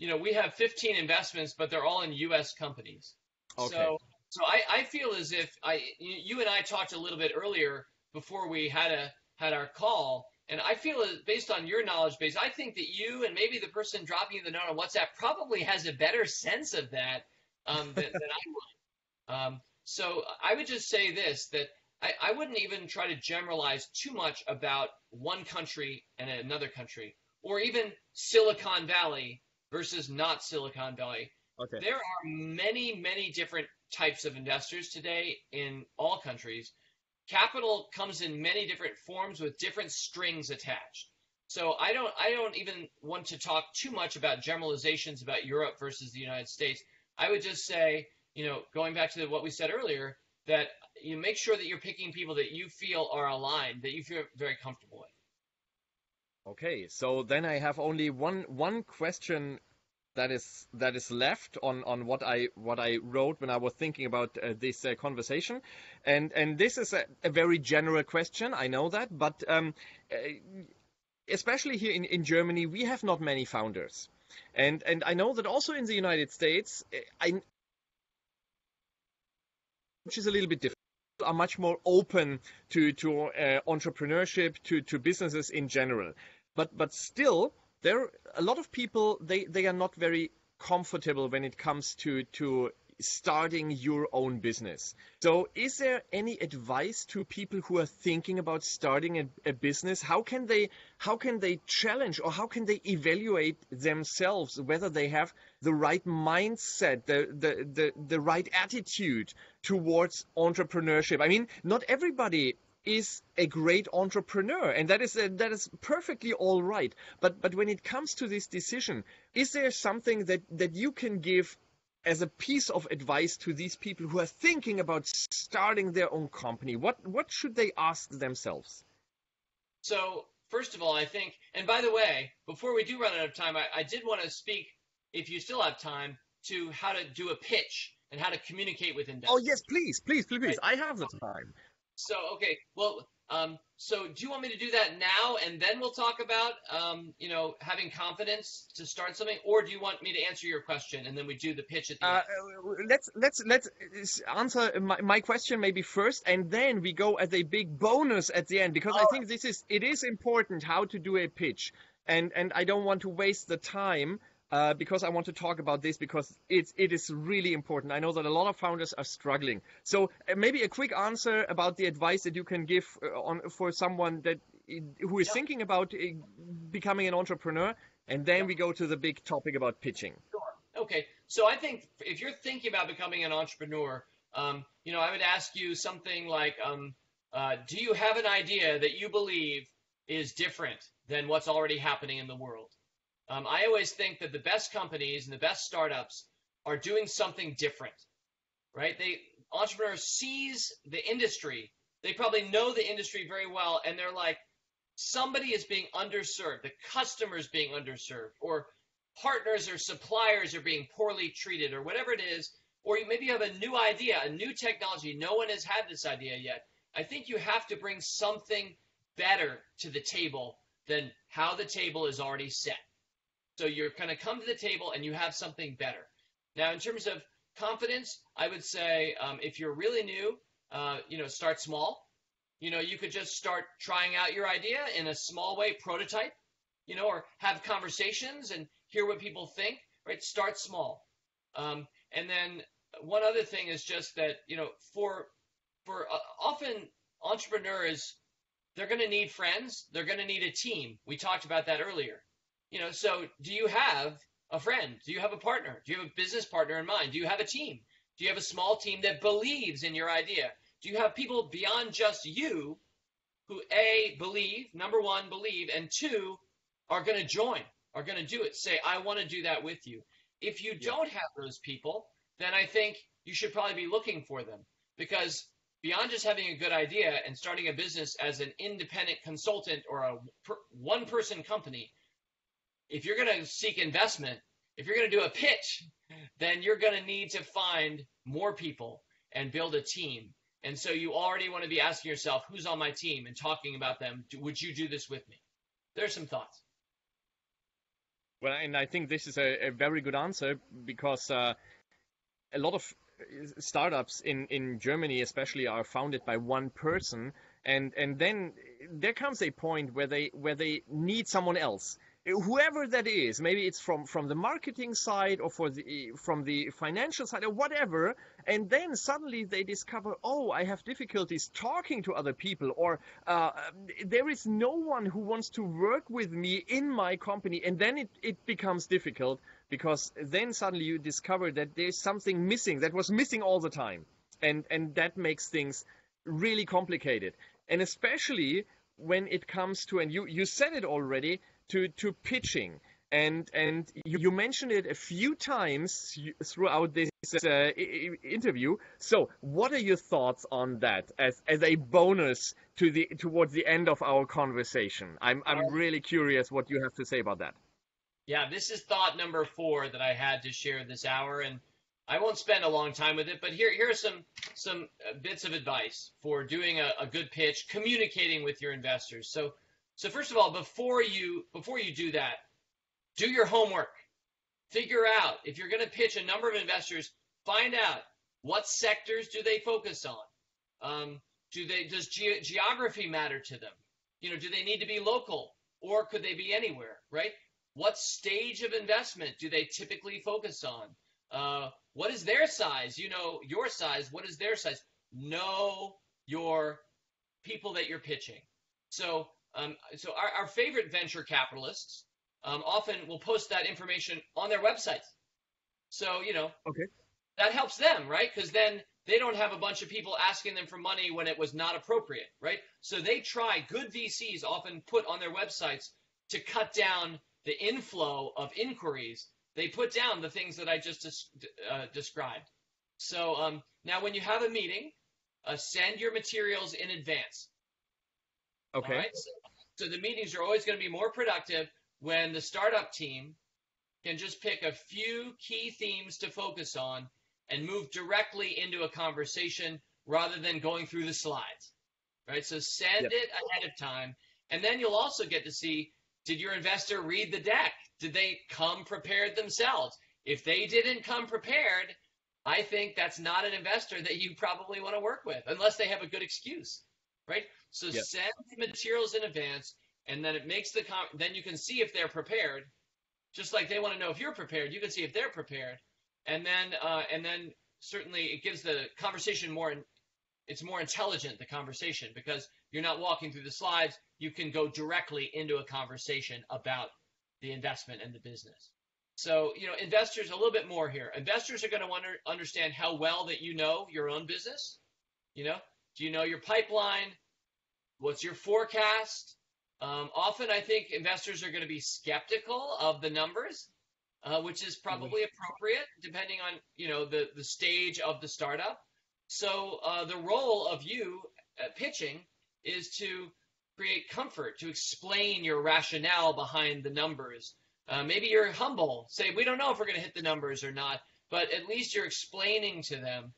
we have 15 investments, but they're all in U.S. companies.
Okay.
So I feel as if you and I talked a little bit earlier before we had our call, and I feel as based on your knowledge base, I think that you and maybe the person dropping you the note on WhatsApp probably has a better sense of that than I would. So I would just say this, that I wouldn't even try to generalize too much about one country and another country, or even Silicon Valley versus not Silicon Valley.
Okay.
There are many, many different types of investors today in all countries. Capital comes in many different forms with different strings attached. So I don't even want to talk too much about generalizations about Europe versus the United States. I would just say, going back to what we said earlier, that you make sure that you're picking people that you feel are aligned, that you feel very comfortable with.
Okay. So then I have only one question that is left on what I wrote when I was thinking about this conversation, and this is a very general question. I know that, but especially here in Germany, we have not many founders, and I know that also in the United States, which is a little bit different, are much more open to entrepreneurship, to businesses in general, but still there are a lot of people, they are not very comfortable when it comes to starting your own business. So is there any advice to people who are thinking about starting a business? How can they challenge, or how can they evaluate themselves whether they have the right mindset, the right attitude towards entrepreneurship? I mean, not everybody is a great entrepreneur, and that is perfectly all right. But when it comes to this decision, is there something that you can give as a piece of advice to these people who are thinking about starting their own company? What should they ask themselves?
So first of all, I think, and by the way, before we do run out of time, I did want to speak, if you still have time, to how to do a pitch and how to communicate with
Oh
investors.
yes, please.
Right?
I have the time.
So, okay, well, so do you want me to do that now and then we'll talk about, having confidence to start something, or do you want me to answer your question and then we do the pitch at the end?
Let's answer my question maybe first, and then we go as a big bonus at the end, because I
All
think it is important how to do a pitch, and I don't want to waste the time. Because I want to talk about this, because it is really important. I know that a lot of founders are struggling. So maybe a quick answer about the advice that you can give for someone who is thinking about becoming an entrepreneur, and then we go to the big topic about pitching.
Sure. Okay. So I think if you're thinking about becoming an entrepreneur, I would ask you something like, do you have an idea that you believe is different than what's already happening in the world? I always think that the best companies and the best startups are doing something different, right? Entrepreneurs seize the industry. They probably know the industry very well, and they're like, somebody is being underserved, the customer is being underserved, or partners or suppliers are being poorly treated, or whatever it is, or maybe you have a new idea, a new technology. No one has had this idea yet, I think you have to bring something better to the table than how the table is already set. So you're going to come to the table and you have something better. Now, in terms of confidence, I would say if you're really new, start small. You could just start trying out your idea in a small way, prototype, or have conversations and hear what people think, right? Start small. And then one other thing is just that, for often entrepreneurs, they're going to need friends. They're going to need a team. We talked about that earlier. So do you have a friend? Do you have a partner? Do you have a business partner in mind? Do you have a team? Do you have a small team that believes in your idea? Do you have people beyond just you who, A, believe, number one, believe, and two, are going to join, are going to do it? Say, I want to do that with you. If you don't have those people, then I think you should probably be looking for them, because beyond just having a good idea and starting a business as an independent consultant or a one-person company, if you're going to seek investment, if you're going to do a pitch, then you're going to need to find more people and build a team. And so you already want to be asking yourself, who's on my team, and talking about them. Would you do this with me? There's some thoughts.
Well, and I think this is a very good answer, because a lot of startups in Germany especially are founded by one person, and then there comes a point where they need someone else, whoever that is. Maybe it's from the marketing side or from the financial side or whatever, and then suddenly they discover, oh, I have difficulties talking to other people, or there is no one who wants to work with me in my company, and then it becomes difficult, because then suddenly you discover that there's something missing that was missing all the time, and that makes things really complicated. And especially when it comes to, and you said it already, to pitching, and you mentioned it a few times throughout this interview. So what are your thoughts on that as a bonus towards the end of our conversation? I'm really curious what you have to say about that.
Yeah, this is thought number 4 that I had to share this hour, and I won't spend a long time with it, but here are some bits of advice for doing a good pitch, communicating with your investors. So first of all, before you do that, do your homework. Figure out, if you're going to pitch a number of investors, find out what sectors do they focus on. Does geography matter to them? Do they need to be local, or could they be anywhere, right? What stage of investment do they typically focus on? What is their size? Your size. What is their size? Know your people that you're pitching. So our favorite venture capitalists often will post that information on their websites. So,
okay,
that helps them, right? Because then they don't have a bunch of people asking them for money when it was not appropriate, right? So good VCs often put on their websites, to cut down the inflow of inquiries, they put down the things that I just described. So now when you have a meeting, send your materials in advance.
Okay.
All right? So the meetings are always going to be more productive when the startup team can just pick a few key themes to focus on and move directly into a conversation rather than going through the slides, right? So send it ahead of time, and then you'll also get to see, did your investor read the deck? Did they come prepared themselves? If they didn't come prepared, I think that's not an investor that you probably want to work with, unless they have a good excuse, right? So send the materials in advance, and then it makes then you can see if they're prepared. Just like they want to know if you're prepared, you can see if they're prepared, and then certainly it gives the conversation it's more intelligent, the conversation, because you're not walking through the slides. You can go directly into a conversation about the investment and the business. So, investors, a little bit more here. Investors are going to want to understand how well that you know your own business. Do you know your pipeline? What's your forecast? Often I think investors are going to be skeptical of the numbers, which is probably appropriate depending on, the stage of the startup. So the role of you pitching is to create comfort, to explain your rationale behind the numbers. Maybe you're humble. Say, we don't know if we're going to hit the numbers or not, but at least you're explaining to them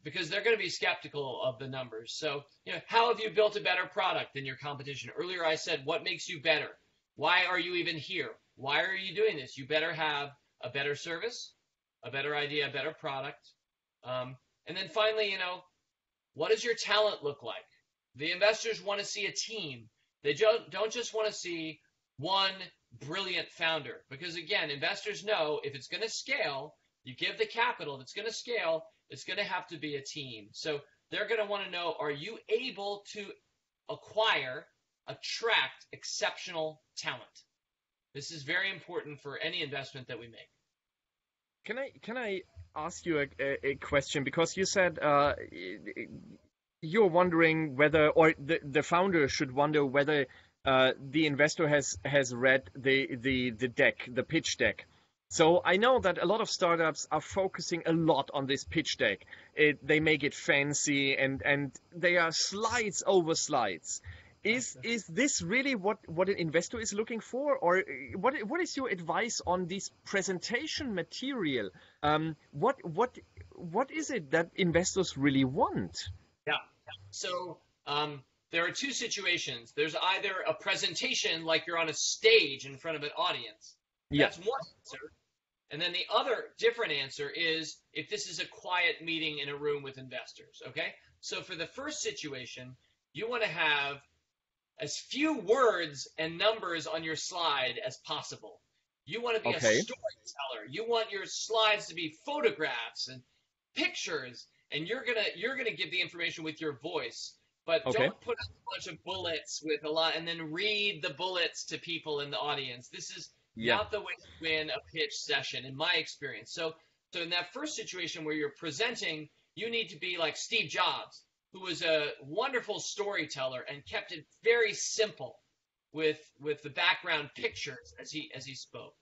because they're going to be skeptical of the numbers. So, how have you built a better product than your competition? Earlier I said, what makes you better? Why are you even here? Why are you doing this? You better have a better service, a better idea, a better product. And then finally, what does your talent look like? The investors want to see a team. They don't just want to see one brilliant founder, because again, investors know if it's going to scale, you give the capital, if it's going to scale, it's going to have to be a team. So they're going to want to know, are you able to attract exceptional talent? This is very important for any investment that we make.
Can I ask you a question? Because you said you're wondering whether, or the founder should wonder whether the investor has read the deck, the pitch deck. So I know that a lot of startups are focusing a lot on this pitch deck. They make it fancy and they are slides over slides. Is this really what an investor is looking for, or what is your advice on this presentation material? What is it that investors really want?
Yeah. So there are two situations. There's either a presentation like you're on a stage in front of an audience. That's one answer. And then the other different answer is if this is a quiet meeting in a room with investors. Okay. So for the first situation, you want to have as few words and numbers on your slide as possible. You want to be a storyteller. You want your slides to be photographs and pictures, and you're gonna give the information with your voice. But don't put a bunch of bullets with a lot and then read the bullets to people in the audience. This is not the way to win a pitch session, in my experience. So in that first situation where you're presenting, you need to be like Steve Jobs, who was a wonderful storyteller and kept it very simple with the background pictures as he spoke.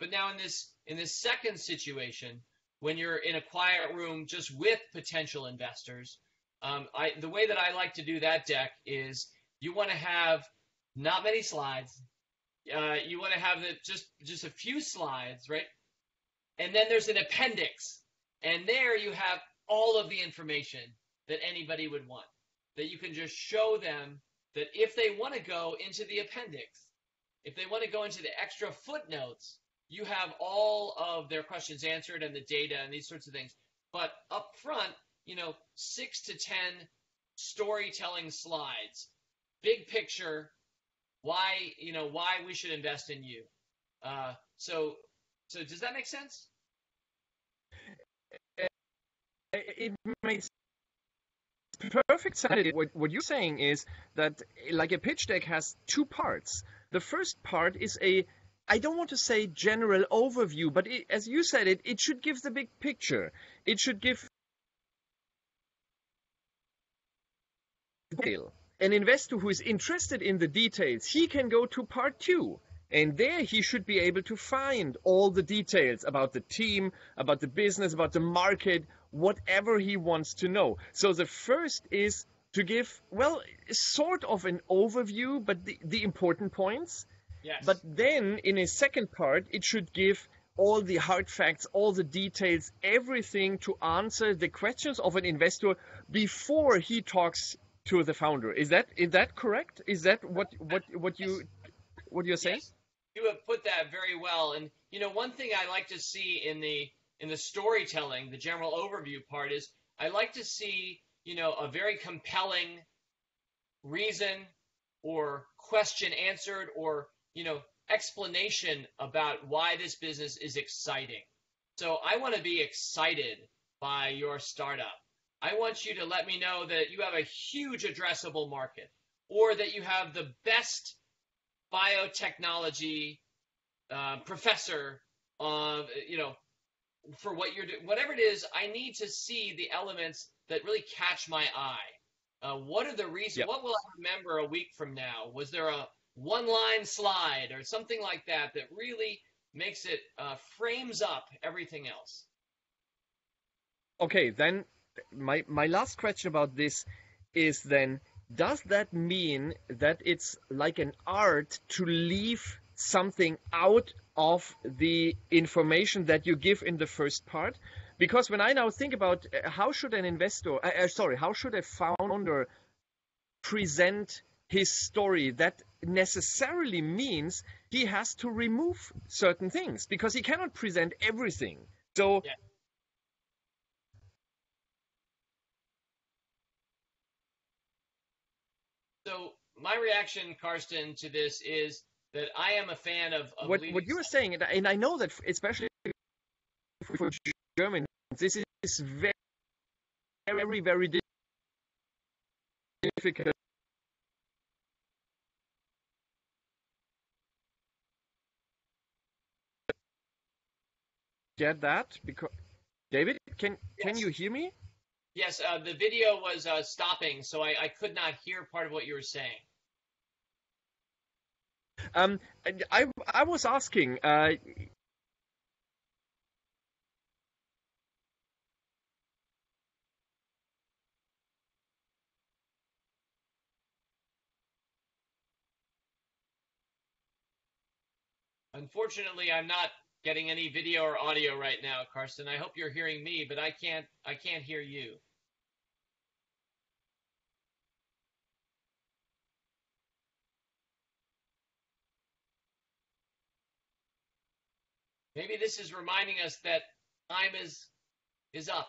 But now in this second situation, when you're in a quiet room just with potential investors, the way that I like to do that deck is you want to have not many slides. You want to have just a few slides, right? And then there's an appendix, and there you have all of the information that anybody would want, that you can just show them that if they want to go into the appendix, if they want to go into the extra footnotes, you have all of their questions answered and the data and these sorts of things. But up front, 6 to 10 storytelling slides, big picture, why we should invest in you. So does that make sense?
It makes perfect sense. What you're saying is that like a pitch deck has two parts. The first part is I don't want to say general overview, but as you said, it should give the big picture. It should give an investor who is interested in the details. He can go to part 2. And there he should be able to find all the details about the team, about the business, about the market, whatever he wants to know. So the first is to give, sort of an overview, but the important points.
Yes.
But then in a second part, it should give all the hard facts, all the details, everything to answer the questions of an investor before he talks to the founder. Is that correct? Is that what you're saying?
Yes. You have put that very well. And one thing I like to see in the storytelling, the general overview part, is I like to see a very compelling reason or question answered or explanation about why this business is exciting. So I want to be excited by your startup. I want you to let me know that you have a huge addressable market, or that you have the best biotechnology professor, for what you're doing. Whatever it is, I need to see the elements that really catch my eye. What are the reasons? What will I remember a week from now? Was there a one-line slide or something like that that really makes it frames up everything else?
Okay, then my last question about this is then, does that mean that it's like an art to leave something out of the information that you give in the first part? Because when I now think about how should an investor, how should a founder present his story, that necessarily means he has to remove certain things because he cannot present everything. So
Yeah. So my reaction, Karsten, to this is that I am a fan of
what
leaving.
you are saying, and I know that especially for Germans, this is very, very, very difficult. Get that? Because David, can
Yes.
you hear me?
Yes, the video was stopping, so I could not hear part of what you were saying.
And I was asking.
Unfortunately, I'm not getting any video or audio right now, Karsten. I hope you're hearing me, but I can't hear you. Maybe this is reminding us that time is up.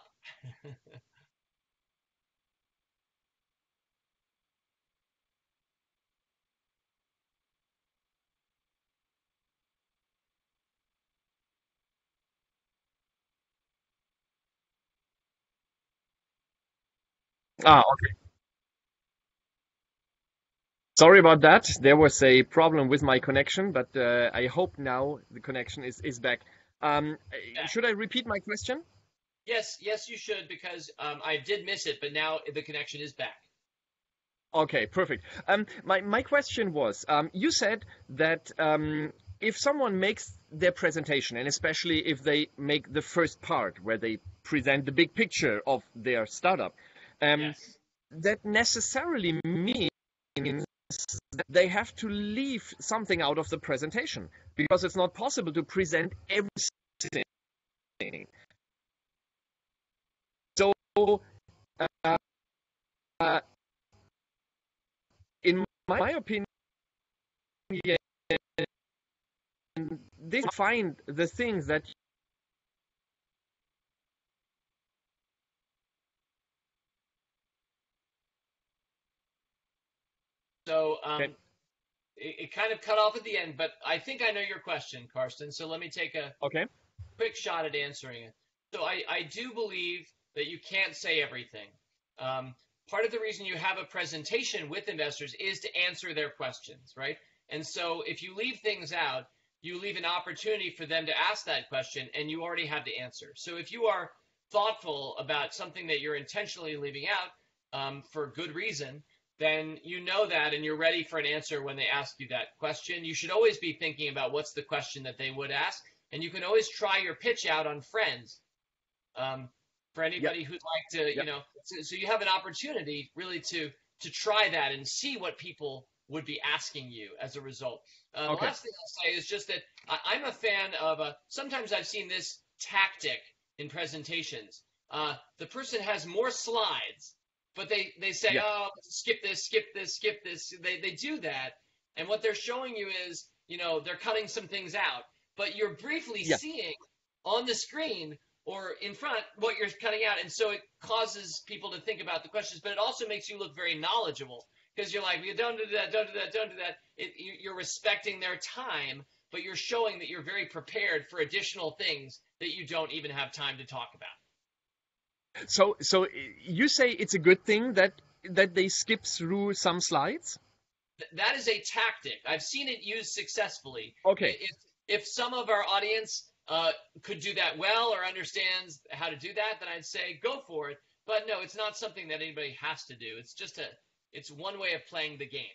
Okay. Sorry about that. There was a problem with my connection, but I hope now the connection is back. Should I repeat my question?
Yes, yes, you should because I did miss it, but now the connection is back.
Okay, perfect. My question was, you said that if someone makes their presentation, and especially if they make the first part where they present the big picture of their startup,
Yes.
that necessarily means that they have to leave something out of the presentation because it's not possible to present everything. So, uh, uh, in my opinion, they find the things that
So
can,
it kind of cut off at the end, but I think I know your question, Karsten. So let me take a
okay.
quick shot at answering it. So I do believe that you can't say everything. Um, Part of the reason you have a presentation with investors is to answer their questions, right? And so if you leave things out, you leave an opportunity for them to ask that question and you already have the answer. So if you are thoughtful about something that you're intentionally leaving out for good reason, then you know that and you're ready for an answer when they ask you that question. You should always be thinking about what's the question that they would ask, and you can always try your pitch out on Friends. For
Yep.
anybody who'd like to,
Yep.
so you have an opportunity really to try that and see what people would be asking you as a result. The
Okay.
last thing I'll say is just that I'm a fan of. Sometimes I've seen this tactic in presentations. The person has more slides, but they say,
Yeah.
"Oh, skip this, skip this, skip this." They do that, and what they're showing you is, they're cutting some things out, but you're briefly
Yeah.
seeing on the screen or in front what you're cutting out, and so it causes people to think about the questions, but it also makes you look very knowledgeable because you're like, don't do that, don't do that, don't do that. You're respecting their time, but you're showing that you're very prepared for additional things that you don't even have time to talk about.
So you say it's a good thing that they skip through some slides?
That is a tactic. I've seen it used successfully.
Okay.
If some of our audience could do that well or understands how to do that, then I'd say go for it. But no, it's not something that anybody has to do. It's one way of playing the game.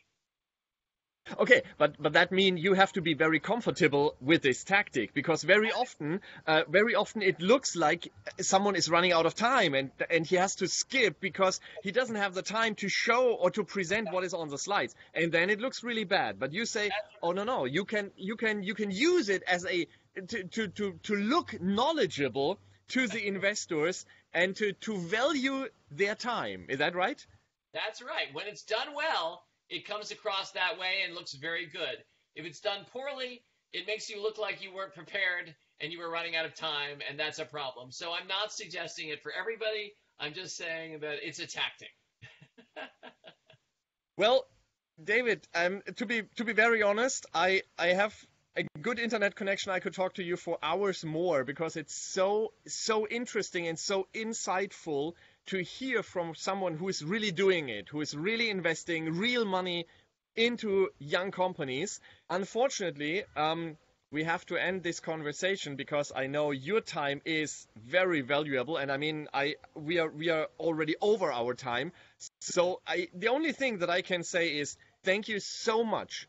Okay, but that means you have to be very comfortable with this tactic because very often it looks like someone is running out of time and he has to skip because he doesn't have the time to show or to present what is on the slides, and then it looks really bad. But you say, oh no, you can use it as a to look knowledgeable to the investors and to value their time. Is that right?
That's right. When it's done well, it comes across that way and looks very good. If it's done poorly, it makes you look like you weren't prepared and you were running out of time, and that's a problem. So I'm not suggesting it for everybody. I'm just saying that it's a tactic.
Well, David, to be very honest, I have a good internet connection. I could talk to you for hours more because it's so interesting and so insightful to hear from someone who is really doing it, who is really investing real money into young companies. Unfortunately, we have to end this conversation because I know your time is very valuable, and I mean, we are already over our time. So the only thing that I can say is thank you so much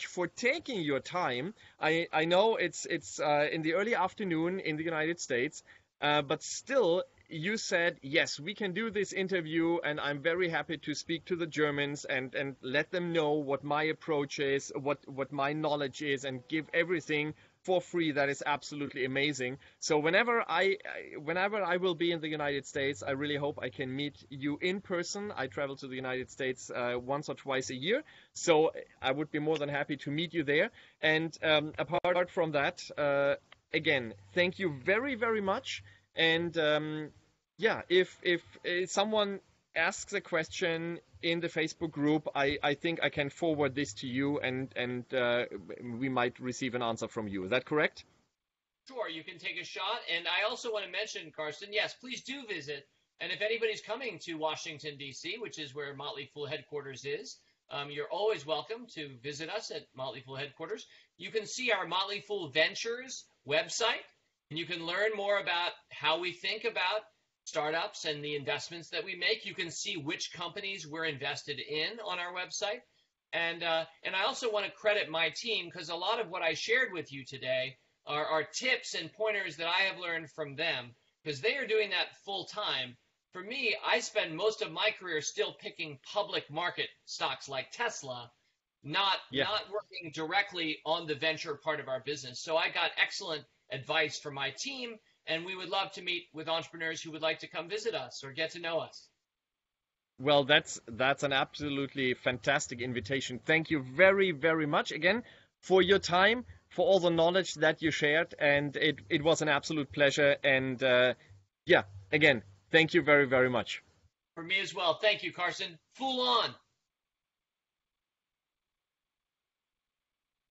for taking your time. I know it's in the early afternoon in the United States, but still, you said, yes, we can do this interview, and I'm very happy to speak to the Germans and let them know what my approach is, what my knowledge is, and give everything for free. That is absolutely amazing. So whenever I will be in the United States, I really hope I can meet you in person. I travel to the United States once or twice a year, so I would be more than happy to meet you there. And apart from that, again, thank you very, very much. And yeah, if someone asks a question in the Facebook group, I think I can forward this to you, and we might receive an answer from you. Is that correct?
Sure, you can take a shot. And I also want to mention, Carsten, yes, please do visit. And if anybody's coming to Washington, D.C., which is where Motley Fool headquarters is, you're always welcome to visit us at Motley Fool headquarters. You can see our Motley Fool Ventures website, and you can learn more about how we think about startups and the investments that we make. You can see which companies we're invested in on our website. And I also want to credit my team, because a lot of what I shared with you today are tips and pointers that I have learned from them, because they are doing that full time. For me, I spend most of my career still picking public market stocks like Tesla, not working directly on the venture part of our business. So I got excellent advice from my team, and we would love to meet with entrepreneurs who would like to come visit us or get to know us.
Well, that's an absolutely fantastic invitation. Thank you very, very much again for your time, for all the knowledge that you shared, and it was an absolute pleasure. And yeah, again, thank you very, very much.
For me as well. Thank you, Carsten. Fool on.